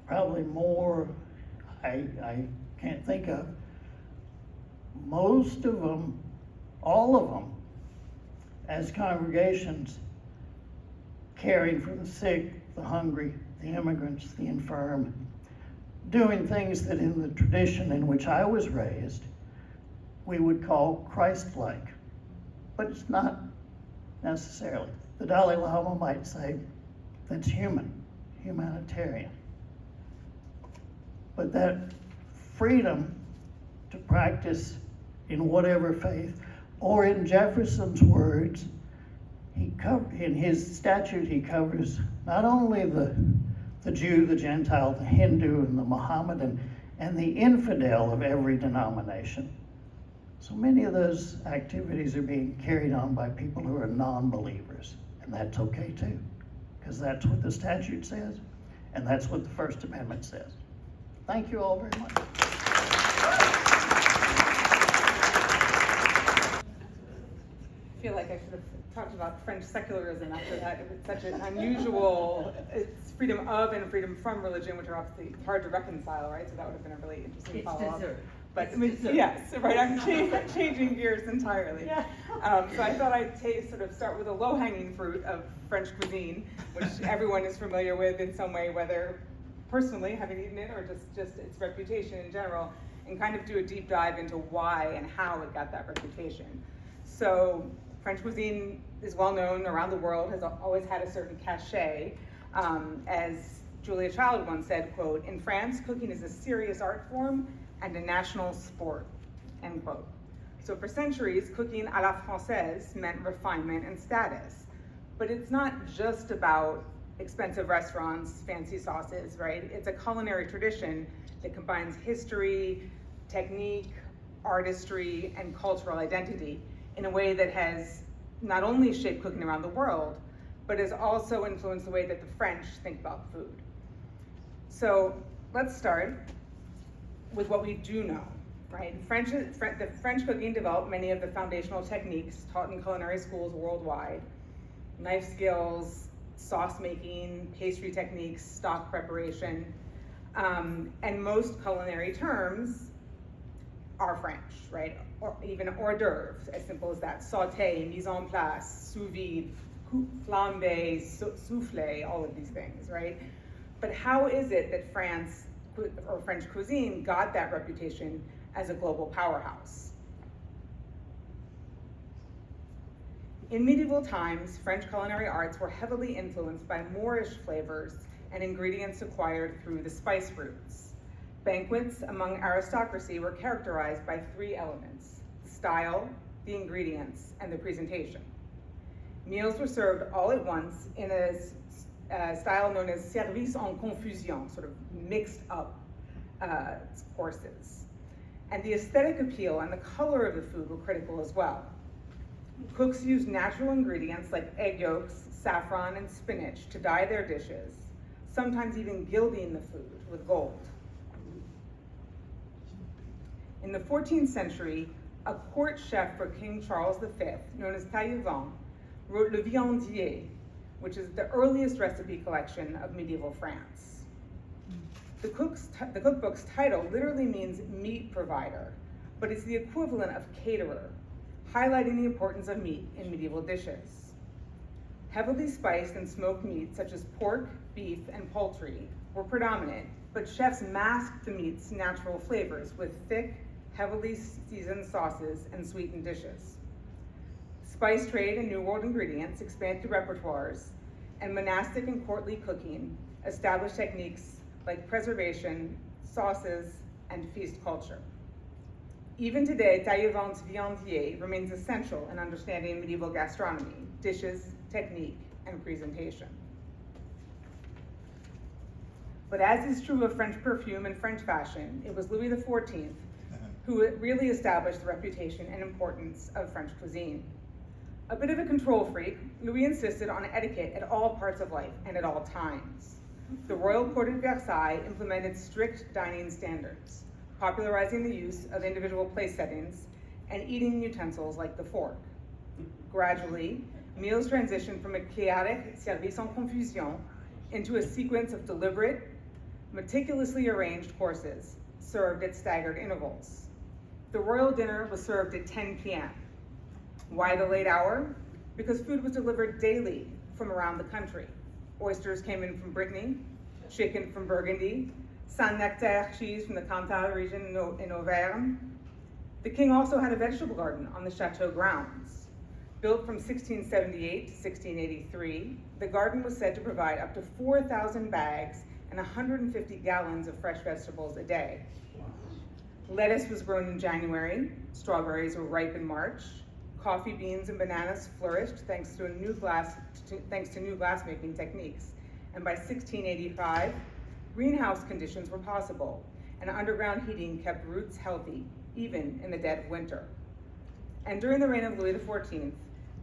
probably more I can't think of. Most of them, all of them, as congregations, caring for the sick, the hungry, the immigrants, the infirm, doing things that in the tradition in which I was raised, we would call Christ-like. But it's not necessarily. The Dalai Lama might say that's humanitarian. But that freedom to practice in whatever faith, or in Jefferson's words, in his statute he covers not only the Jew, the Gentile, the Hindu, and the Mohammedan, and the infidel of every denomination. So many of those activities are being carried on by people who are non-believers, and that's okay too, because that's what the statute says, and that's what the First Amendment says. Thank you all very much. I feel like I should have talked about French secularism after that. It was such an unusual, it's freedom of and freedom from religion, which are obviously hard to reconcile, right? So that would have been a really interesting follow-up. But yes, right, I'm changing gears entirely. Yeah. So I thought I'd sort of start with a low-hanging fruit of French cuisine, which everyone is familiar with in some way, whether personally having eaten it or just its reputation in general, and kind of do a deep dive into why and how it got that reputation. So French cuisine is well known around the world, has always had a certain cachet. As Julia Child once said, quote, "In France, cooking is a serious art form and a national sport," end quote. So for centuries, cooking à la française meant refinement and status. But it's not just about expensive restaurants, fancy sauces, right? It's a culinary tradition that combines history, technique, artistry, and cultural identity in a way that has not only shaped cooking around the world, but has also influenced the way that the French think about food. So let's start with what we do know, right? The French cooking developed many of the foundational techniques taught in culinary schools worldwide: knife skills, sauce making, pastry techniques, stock preparation, and most culinary terms are French, right? Or even hors d'oeuvres, as simple as that: sauté, mise en place, sous vide, flambé, soufflé, all of these things, right? But how is it that France or French cuisine got that reputation as a global powerhouse? In medieval times, French culinary arts were heavily influenced by Moorish flavors and ingredients acquired through the spice routes. Banquets among aristocracy were characterized by three elements: the style, the ingredients, and the presentation. Meals were served all at once in a style known as service en confusion, sort of mixed up courses. And the aesthetic appeal and the color of the food were critical as well. Cooks used natural ingredients like egg yolks, saffron, and spinach to dye their dishes, sometimes even gilding the food with gold. In the 14th century, a court chef for King Charles V, known as Taillevent, wrote Le Viandier, which is the earliest recipe collection of medieval France. The cookbook's title literally means meat provider, but it's the equivalent of caterer, highlighting the importance of meat in medieval dishes. Heavily spiced and smoked meats such as pork, beef, and poultry were predominant, but chefs masked the meat's natural flavors with thick, heavily seasoned sauces and sweetened dishes. Spice trade and New World ingredients expanded repertoires, and monastic and courtly cooking established techniques like preservation, sauces, and feast culture. Even today, Taillevent's Viandier remains essential in understanding medieval gastronomy, dishes, technique, and presentation. But as is true of French perfume and French fashion, it was Louis XIV who really established the reputation and importance of French cuisine. A bit of a control freak, Louis insisted on etiquette at all parts of life and at all times. The royal court at Versailles implemented strict dining standards, popularizing the use of individual place settings and eating utensils like the fork. Gradually, meals transitioned from a chaotic service en confusion into a sequence of deliberate, meticulously arranged courses served at staggered intervals. The royal dinner was served at 10 p.m. Why the late hour? Because food was delivered daily from around the country. Oysters came in from Brittany, chicken from Burgundy, Saint-Nectaire cheese from the Cantal region in Auvergne. The king also had a vegetable garden on the chateau grounds. Built from 1678 to 1683, the garden was said to provide up to 4,000 bags and 150 gallons of fresh vegetables a day. Lettuce was grown in January, strawberries were ripe in March, coffee beans and bananas flourished thanks to new glass-making techniques. And by 1685, greenhouse conditions were possible, and underground heating kept roots healthy, even in the dead of winter. And during the reign of Louis XIV,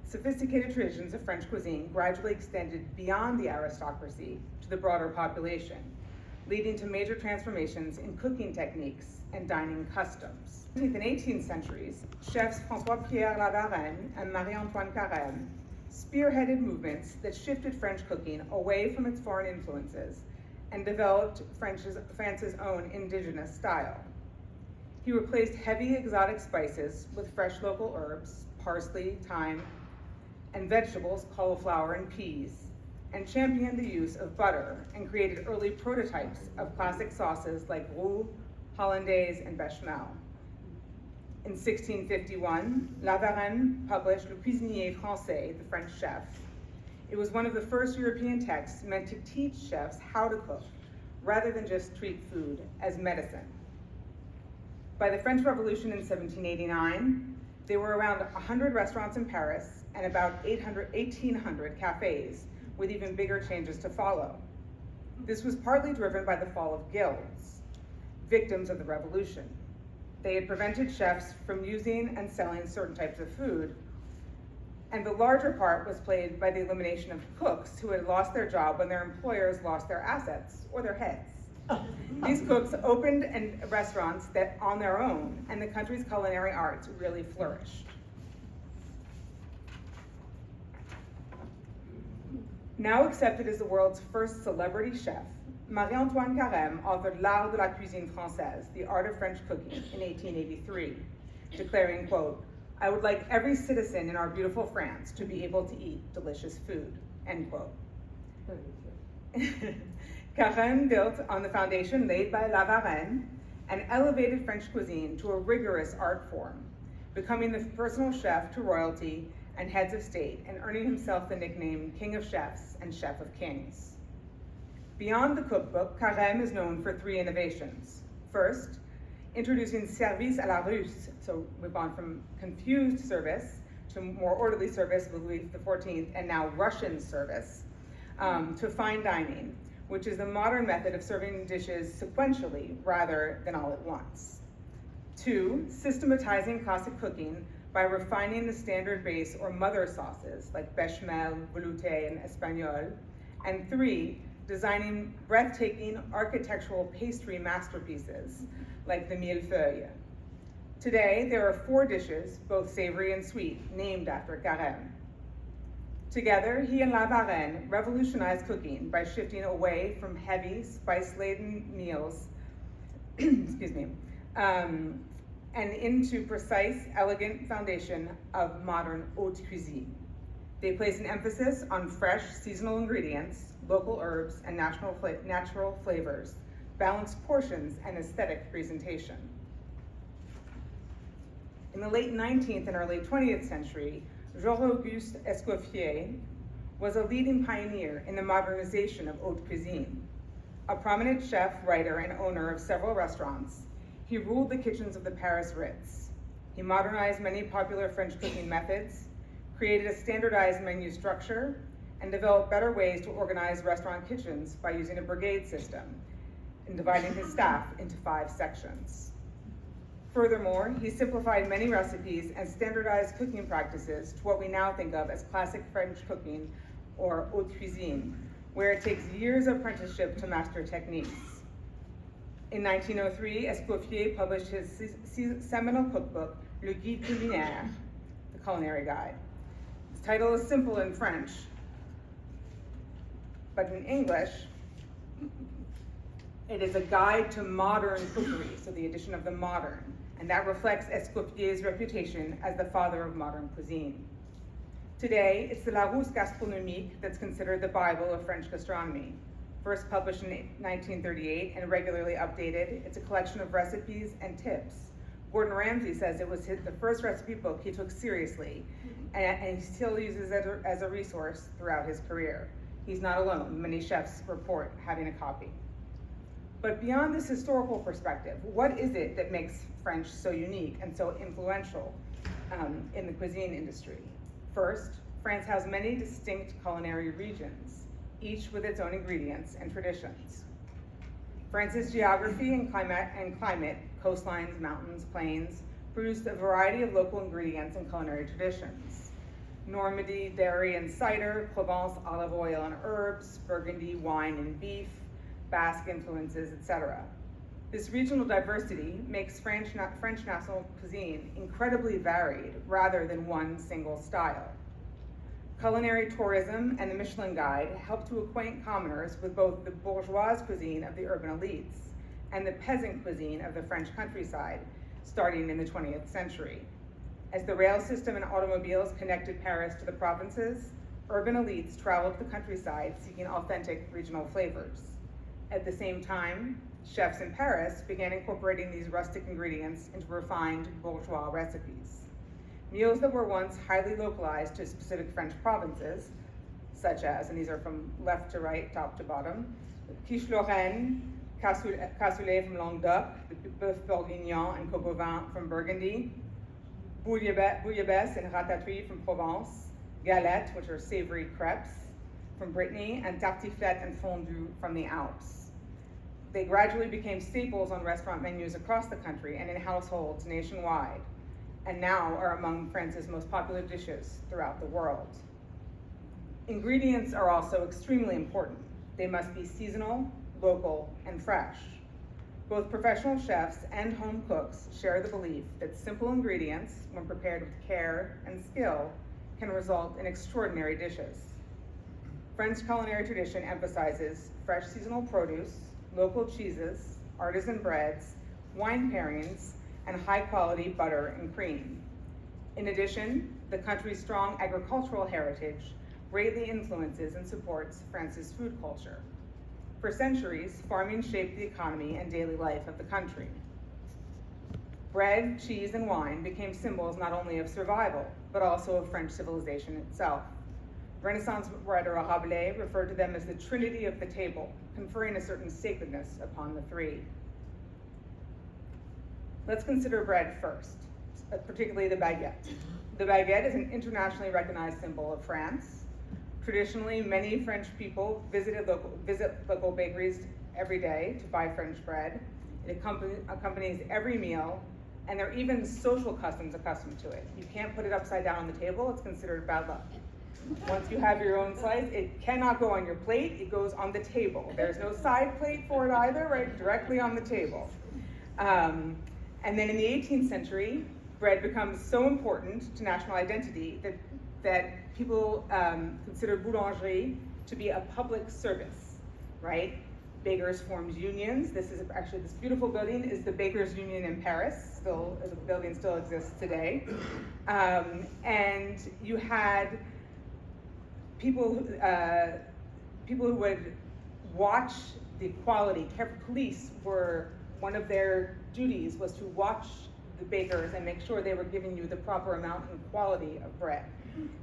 sophisticated traditions of French cuisine gradually extended beyond the aristocracy to the broader population, leading to major transformations in cooking techniques and dining customs. In the 18th centuries, chefs François-Pierre Lavarenne and Marie-Antoine Carême spearheaded movements that shifted French cooking away from its foreign influences and developed France's own indigenous style. He replaced heavy exotic spices with fresh local herbs, parsley, thyme, and vegetables, cauliflower and peas, and championed the use of butter and created early prototypes of classic sauces like roux, hollandaise, and bechamel. In 1651, Lavarenne published Le Cuisinier Français, the French chef. It was one of the first European texts meant to teach chefs how to cook, rather than just treat food as medicine. By the French Revolution in 1789, there were around 100 restaurants in Paris and about 1,800 cafes, with even bigger changes to follow. This was partly driven by the fall of guilds, victims of the revolution. They had prevented chefs from using and selling certain types of food, and the larger part was played by the elimination of cooks who had lost their job when their employers lost their assets or their heads. These cooks opened restaurants that on their own, and the country's culinary arts really flourished. Now accepted as the world's first celebrity chef, Marie-Antoine Carême authored L'Art de la Cuisine Française, The Art of French Cooking, in 1883, declaring, quote, "I would like every citizen in our beautiful France to be able to eat delicious food," end quote. Carême built on the foundation laid by Lavarenne and elevated French cuisine to a rigorous art form, becoming the personal chef to royalty and heads of state, and earning himself the nickname King of Chefs and Chef of Kings. Beyond the cookbook, Carême is known for 3 innovations. First, introducing service à la Russe, so we've gone from confused service to more orderly service with Louis XIV, and now Russian service, to fine dining, which is the modern method of serving dishes sequentially rather than all at once. 2, systematizing classic cooking by refining the standard base or mother sauces like bechamel, velouté, and espagnole. And 3, designing breathtaking architectural pastry masterpieces like the millefeuille. Today, there are 4 dishes, both savory and sweet, named after Carême. Together, he and Lavarenne revolutionized cooking by shifting away from heavy, spice-laden meals, excuse me, and into precise, elegant foundation of modern haute cuisine. They place an emphasis on fresh, seasonal ingredients, local herbs, and natural flavors, balanced portions, and aesthetic presentation. In the late 19th and early 20th century, Jean-Auguste Escoffier was a leading pioneer in the modernization of haute cuisine. A prominent chef, writer, and owner of several restaurants, he ruled the kitchens of the Paris Ritz. He modernized many popular French cooking methods, created a standardized menu structure, and developed better ways to organize restaurant kitchens by using a brigade system and dividing his staff into 5 sections. Furthermore, he simplified many recipes and standardized cooking practices to what we now think of as classic French cooking, or haute cuisine, where it takes years of apprenticeship to master techniques. In 1903, Escoffier published his seminal cookbook, Le Guide Culinaire, the Culinary Guide. Its title is simple in French, but in English, it is a guide to modern cookery, so the addition of the modern, and that reflects Escoffier's reputation as the father of modern cuisine. Today, it's the Larousse Gastronomique that's considered the Bible of French gastronomy. First published in 1938 and regularly updated, it's a collection of recipes and tips. Gordon Ramsay says it was the first recipe book he took seriously, and he still uses it as a resource throughout his career. He's not alone. Many chefs report having a copy. But beyond this historical perspective, what is it that makes French so unique and so influential in the cuisine industry? First, France has many distinct culinary regions, each with its own ingredients and traditions. France's geography and climate, coastlines, mountains, plains, produced a variety of local ingredients and culinary traditions. Normandy, dairy and cider, Provence, olive oil and herbs, Burgundy, wine and beef, Basque influences, etc. This regional diversity makes French national cuisine incredibly varied rather than one single style. Culinary tourism and the Michelin Guide help to acquaint commoners with both the bourgeois cuisine of the urban elites and the peasant cuisine of the French countryside, starting in the 20th century. As the rail system and automobiles connected Paris to the provinces, urban elites traveled to the countryside seeking authentic regional flavors. At the same time, chefs in Paris began incorporating these rustic ingredients into refined bourgeois recipes. Meals that were once highly localized to specific French provinces, such as, and these are from left to right, top to bottom, quiche Lorraine, cassoulet from Languedoc, the bœuf bourguignon and coq au vin from Burgundy, bouillabaisse and ratatouille from Provence, galettes, which are savory crepes, from Brittany, and tartiflette and fondue from the Alps. They gradually became staples on restaurant menus across the country and in households nationwide, and now are among France's most popular dishes throughout the world. Ingredients are also extremely important. They must be seasonal, local, and fresh. Both professional chefs and home cooks share the belief that simple ingredients, when prepared with care and skill, can result in extraordinary dishes. French culinary tradition emphasizes fresh seasonal produce, local cheeses, artisan breads, wine pairings, and high-quality butter and cream. In addition, the country's strong agricultural heritage greatly influences and supports France's food culture. For centuries, farming shaped the economy and daily life of the country. Bread, cheese, and wine became symbols not only of survival, but also of French civilization itself. Renaissance writer Rabelais referred to them as the trinity of the table, conferring a certain sacredness upon the three. Let's consider bread first, particularly the baguette. The baguette is an internationally recognized symbol of France. Traditionally, many French people visit local bakeries every day to buy French bread. It accompanies every meal, and there are even social customs accustomed to it. You can't put it upside down on the table, it's considered bad luck. Once you have your own slice, it cannot go on your plate, it goes on the table. There's no side plate for it either, right? Directly on the table. And then in the 18th century, bread becomes so important to national identity that people consider boulangerie to be a public service, right? Bakers formed unions. This beautiful building is the Bakers Union in Paris. The building still exists today. And you had people who would watch the quality. Police were, one of their duties was to watch the bakers and make sure they were giving you the proper amount and quality of bread,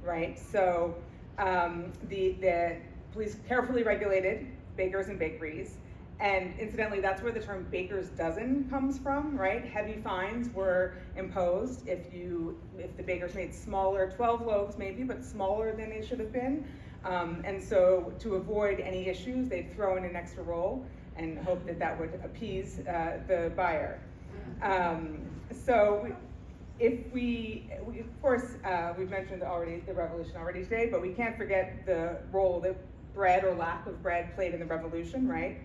right? So the police carefully regulated bakers and bakeries, And incidentally, that's where the term baker's dozen comes from, right? Heavy fines were imposed if the bakers made smaller, 12 loaves maybe, but smaller than they should have been. And so to avoid any issues, they'd throw in an extra roll and hope that that would appease the buyer. So if of course, we've mentioned already the revolution already today, but we can't forget the role that bread or lack of bread played in the revolution, right?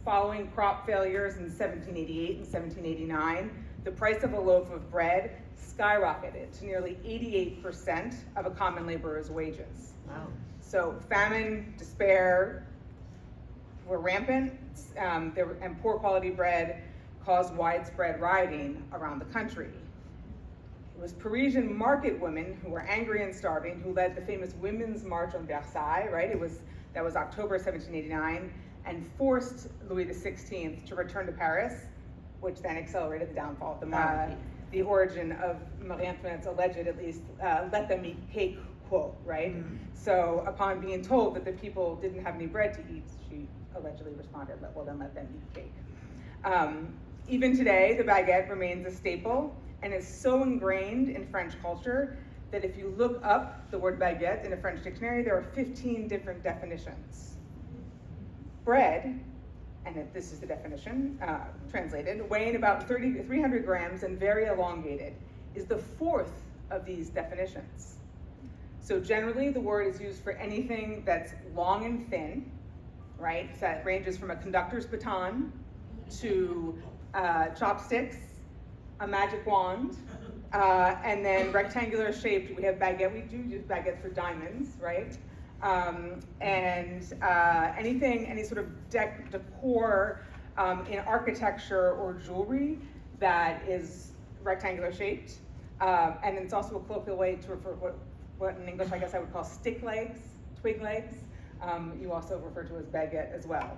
Following crop failures in 1788 and 1789, the price of a loaf of bread skyrocketed to nearly 88% of a common laborer's wages. Wow. So famine, despair were rampant, and poor quality bread caused widespread rioting around the country. It was Parisian market women who were angry and starving who led the famous Women's March on Versailles, right? That was October 1789, and forced Louis XVI to return to Paris, which then accelerated the downfall of the monarchy. The origin of Marie Antoinette's alleged, at least, let them eat cake quote, right? So upon being told that the people didn't have any bread to eat, she allegedly responded, well then let them eat cake. Even today, the baguette remains a staple and is so ingrained in French culture that if you look up the word baguette in a French dictionary, there are 15 different definitions. Bread, and this is the definition translated, weighing about 300 grams and very elongated, is the fourth of these definitions. So generally, the word is used for anything that's long and thin, right? So that ranges from a conductor's baton to chopsticks, a magic wand, and then rectangular shaped, we have baguette, we do use baguettes for diamonds, right? Any sort of decor in architecture or jewelry that is rectangular shaped. And it's also a colloquial way to refer what in English I guess I would call stick legs, twig legs. You also refer to as baguette as well.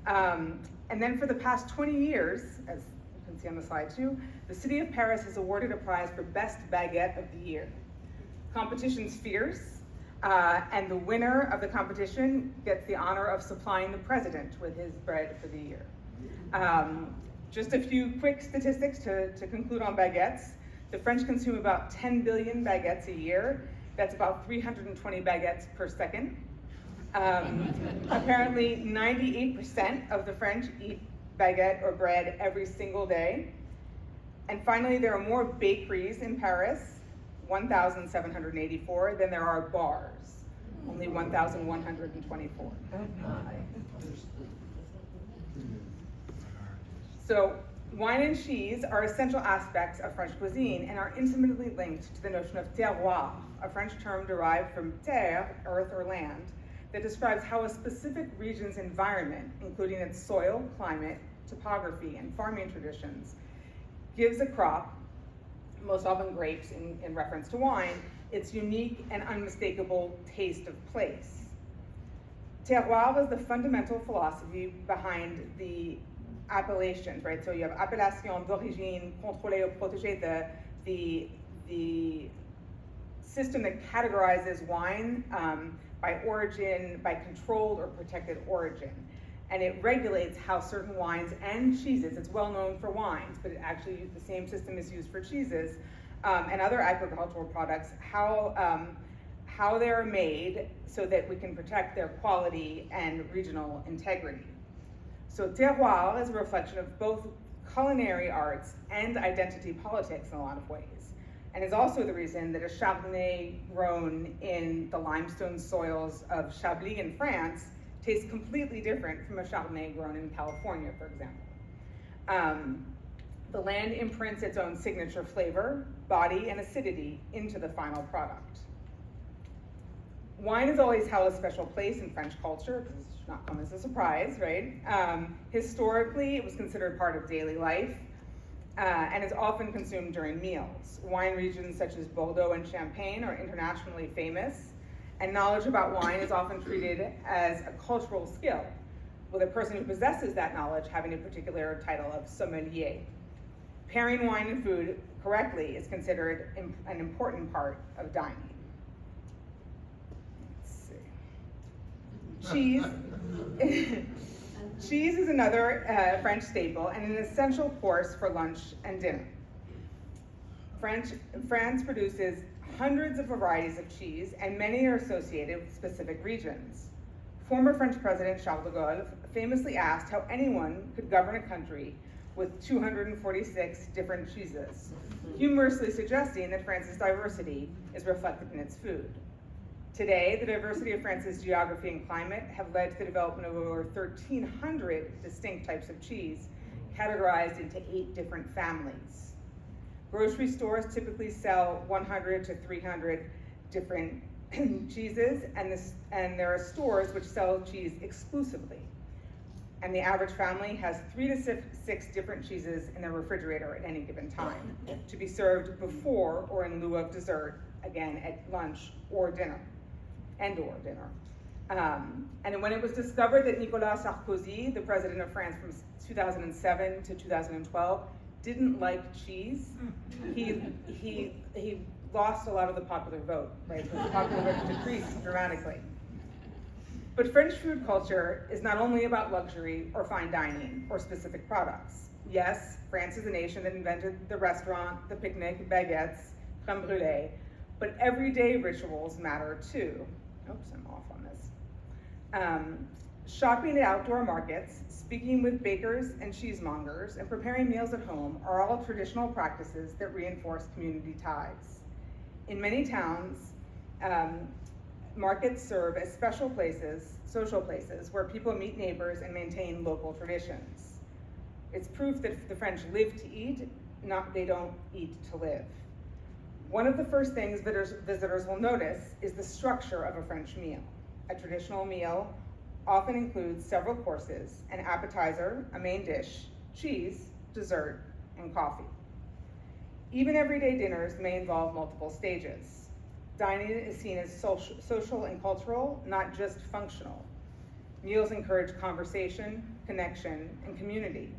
And then for the past 20 years, as you can see on the slide too, the city of Paris has awarded a prize for best baguette of the year. Competition's fierce. And the winner of the competition gets the honor of supplying the president with his bread for the year. Just a few quick statistics to conclude on baguettes. The French consume about 10 billion baguettes a year. That's about 320 baguettes per second. Apparently 98% of the French eat baguette or bread every single day. And finally, there are more bakeries in Paris, 1,784, than there are bars, only 1,124. So wine and cheese are essential aspects of French cuisine and are intimately linked to the notion of terroir, a French term derived from terre, earth or land, that describes how a specific region's environment, including its soil, climate, topography, and farming traditions, gives a crop, most often grapes in reference to wine, its unique and unmistakable taste of place. Terroir was the fundamental philosophy behind the appellations, right? So you have appellation d'origine, contrôlée ou protégée, the system that categorizes wine by origin, by controlled or protected origin. And it regulates how certain wines and cheeses, it's well known for wines, but it actually, the same system is used for cheeses and other agricultural products, how they're made so that we can protect their quality and regional integrity. So terroir is a reflection of both culinary arts and identity politics in a lot of ways, and is also the reason that a Chardonnay grown in the limestone soils of Chablis in France tastes completely different from a Chardonnay grown in California, for example. The land imprints its own signature flavor, body, and acidity into the final product. Wine has always held a special place in French culture, because it should not come as a surprise, right? Historically, it was considered part of daily life, and is often consumed during meals. Wine regions such as Bordeaux and Champagne are internationally famous, and knowledge about wine is often treated as a cultural skill, with a person who possesses that knowledge having a particular title of sommelier. Pairing wine and food correctly is considered an important part of dining. Let's see. Cheese. Cheese is another French staple and an essential course for lunch and dinner. France produces hundreds of varieties of cheese, and many are associated with specific regions. Former French President Charles de Gaulle famously asked how anyone could govern a country with 246 different cheeses, humorously suggesting that France's diversity is reflected in its food. Today, the diversity of France's geography and climate have led to the development of over 1,300 distinct types of cheese, categorized into 8 different families. Grocery stores typically sell 100 to 300 different cheeses, and there are stores which sell cheese exclusively. And the average family has 3 to 6 different cheeses in their refrigerator at any given time, to be served before or in lieu of dessert, again at lunch or dinner, and when it was discovered that Nicolas Sarkozy, the president of France from 2007 to 2012, didn't like cheese, he lost a lot of the popular vote, right? The popular vote decreased dramatically. But French food culture is not only about luxury or fine dining or specific products. Yes, France is a nation that invented the restaurant, the picnic, baguettes, crème brûlée, but everyday rituals matter too. Oops, I'm off on this. Shopping at outdoor markets, speaking with bakers and cheesemongers, and preparing meals at home are all traditional practices that reinforce community ties. In many towns, markets serve as social places where people meet neighbors and maintain local traditions. It's proof that the French live to eat, they don't eat to live. One of the first things visitors will notice is the structure of a French meal. A traditional meal often includes several courses, an appetizer, a main dish, cheese, dessert, and coffee. Even everyday dinners may involve multiple stages. Dining is seen as social and cultural, not just functional. Meals encourage conversation, connection, and community.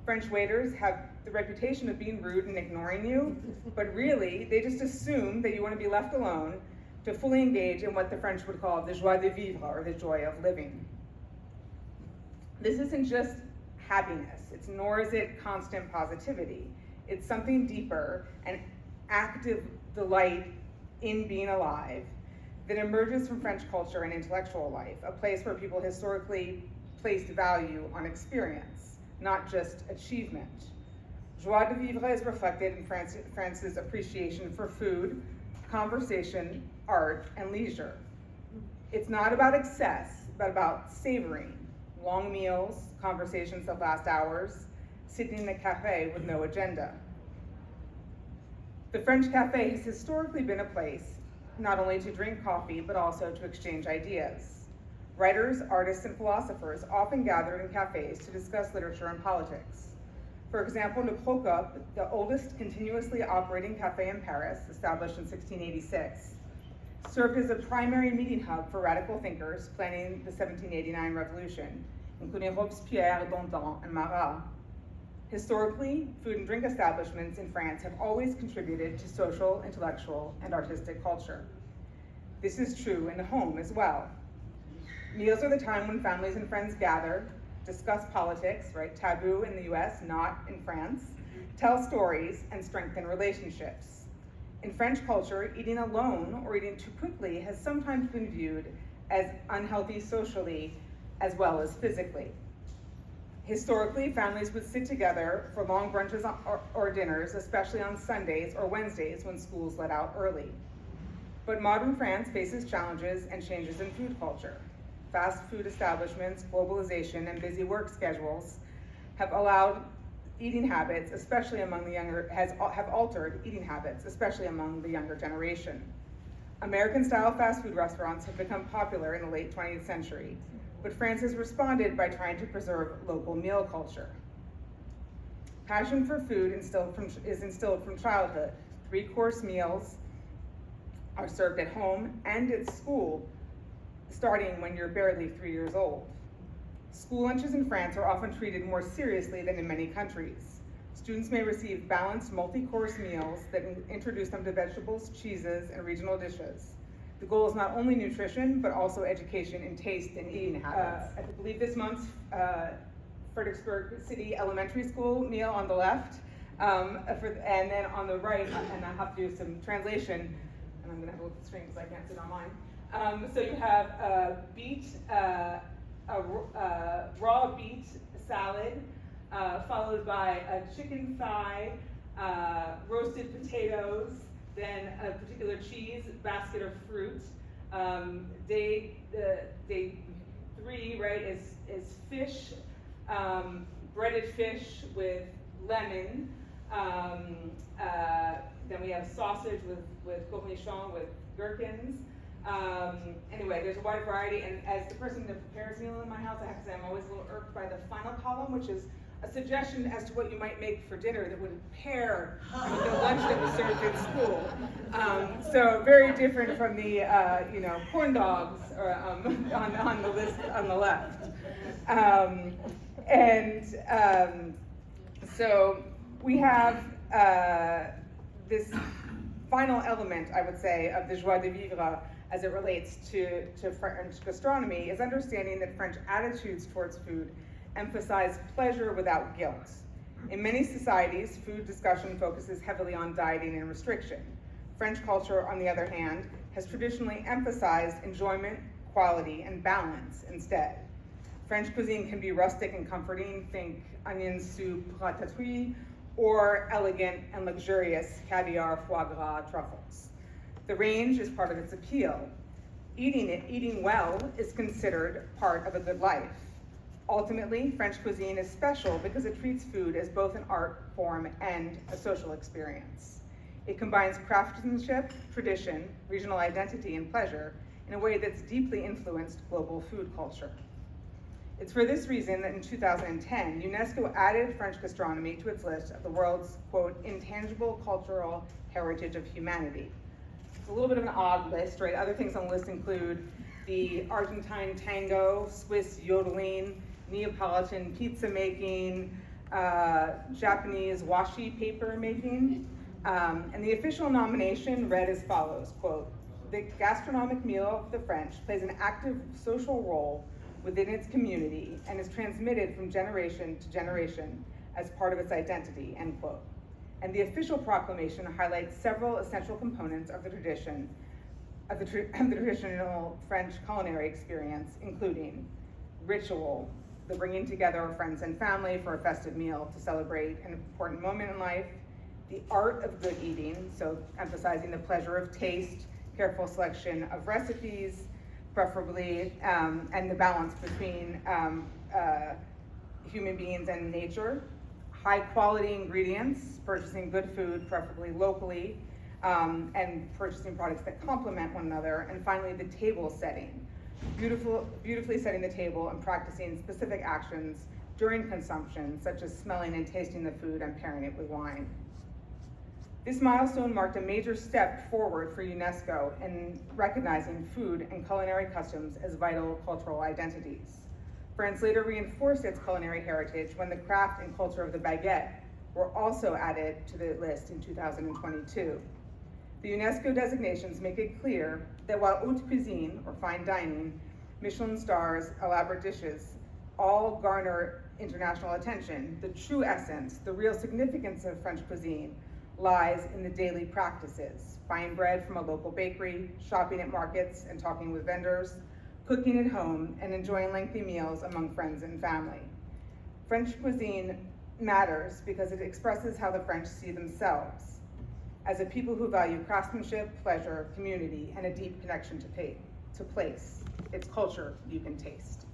French waiters have the reputation of being rude and ignoring you, but really, they just assume that you want to be left alone to fully engage in what the French would call the joie de vivre, or the joy of living. This isn't just happiness, nor is it constant positivity. It's something deeper, an active delight in being alive that emerges from French culture and intellectual life, a place where people historically placed value on experience, not just achievement. Joie de vivre is reflected in France's appreciation for food, conversation, art, and leisure. It's not about excess, but about savoring, long meals, conversations that last hours, sitting in a cafe with no agenda. The French cafe has historically been a place not only to drink coffee, but also to exchange ideas. Writers, artists, and philosophers often gathered in cafes to discuss literature and politics. For example, Le Procope, the oldest continuously operating cafe in Paris, established in 1686, served as a primary meeting hub for radical thinkers planning the 1789 revolution, including Robespierre, Danton, and Marat. Historically, food and drink establishments in France have always contributed to social, intellectual, and artistic culture. This is true in the home as well. Meals are the time when families and friends gather, discuss politics, right? Taboo in the US, not in France, tell stories, and strengthen relationships. In French culture, eating alone or eating too quickly has sometimes been viewed as unhealthy socially as well as physically. Historically, families would sit together for long brunches or dinners, especially on Sundays or Wednesdays when schools let out early. But modern France faces challenges and changes in food culture. Fast food establishments, globalization, and busy work schedules have allowed eating habits, especially among the younger, have altered eating habits, especially among the younger generation. American-style fast food restaurants have become popular in the late 20th century, but France has responded by trying to preserve local meal culture. Passion for food is instilled from childhood. 3-course meals are served at home and at school, starting when you're barely 3 years old. School lunches in France are often treated more seriously than in many countries. Students may receive balanced multi-course meals that introduce them to vegetables, cheeses, and regional dishes. The goal is not only nutrition, but also education in taste and eating habits. I believe this month's Fredericksburg City Elementary School meal on the left, and then on the right, and I have to do some translation, and I'm gonna have to look at the screen because I can't sit on mine. So you have a raw beet salad, followed by a chicken thigh, roasted potatoes, then a particular cheese, basket of fruit. Day 3, right, is fish, breaded fish with lemon. Then we have sausage with cornichon with gherkins. Anyway, there's a wide variety, and as the person that prepares meal in my house, I have to say I'm always a little irked by the final column, which is a suggestion as to what you might make for dinner that would pair with the lunch that was served in school. So very different from the corn dogs or, on the list on the left. So we have this final element, I would say, of the joie de vivre as it relates to French gastronomy is understanding that French attitudes towards food emphasize pleasure without guilt. In many societies, food discussion focuses heavily on dieting and restriction. French culture, on the other hand, has traditionally emphasized enjoyment, quality, and balance instead. French cuisine can be rustic and comforting, think onion soup, ratatouille, or elegant and luxurious caviar, foie gras, truffles. The range is part of its appeal. Eating well is considered part of a good life. Ultimately, French cuisine is special because it treats food as both an art form and a social experience. It combines craftsmanship, tradition, regional identity, and pleasure in a way that's deeply influenced global food culture. It's for this reason that in 2010, UNESCO added French gastronomy to its list of the world's, quote, intangible cultural heritage of humanity. It's a little bit of an odd list, right? Other things on the list include the Argentine tango, Swiss yodeling, Neapolitan pizza making, Japanese washi paper making, and the official nomination read as follows, quote, the gastronomic meal of the French plays an active social role within its community and is transmitted from generation to generation as part of its identity, end quote. And the official proclamation highlights several essential components of the tradition, of the traditional French culinary experience, including ritual, the bringing together of friends and family for a festive meal to celebrate an important moment in life, the art of good eating, so emphasizing the pleasure of taste, careful selection of recipes, preferably, and the balance between human beings and nature, high quality ingredients, purchasing good food, preferably locally, and purchasing products that complement one another, and finally the table setting. Beautifully setting the table and practicing specific actions during consumption, such as smelling and tasting the food and pairing it with wine. This milestone marked a major step forward for UNESCO in recognizing food and culinary customs as vital cultural identities. France later reinforced its culinary heritage when the craft and culture of the baguette were also added to the list in 2022. The UNESCO designations make it clear that while haute cuisine, or fine dining, Michelin stars, elaborate dishes, all garner international attention, the true essence, the real significance of French cuisine lies in the daily practices, buying bread from a local bakery, shopping at markets and talking with vendors, cooking at home, and enjoying lengthy meals among friends and family. French cuisine matters because it expresses how the French see themselves, as a people who value craftsmanship, pleasure, community, and a deep connection to place. It's culture you can taste.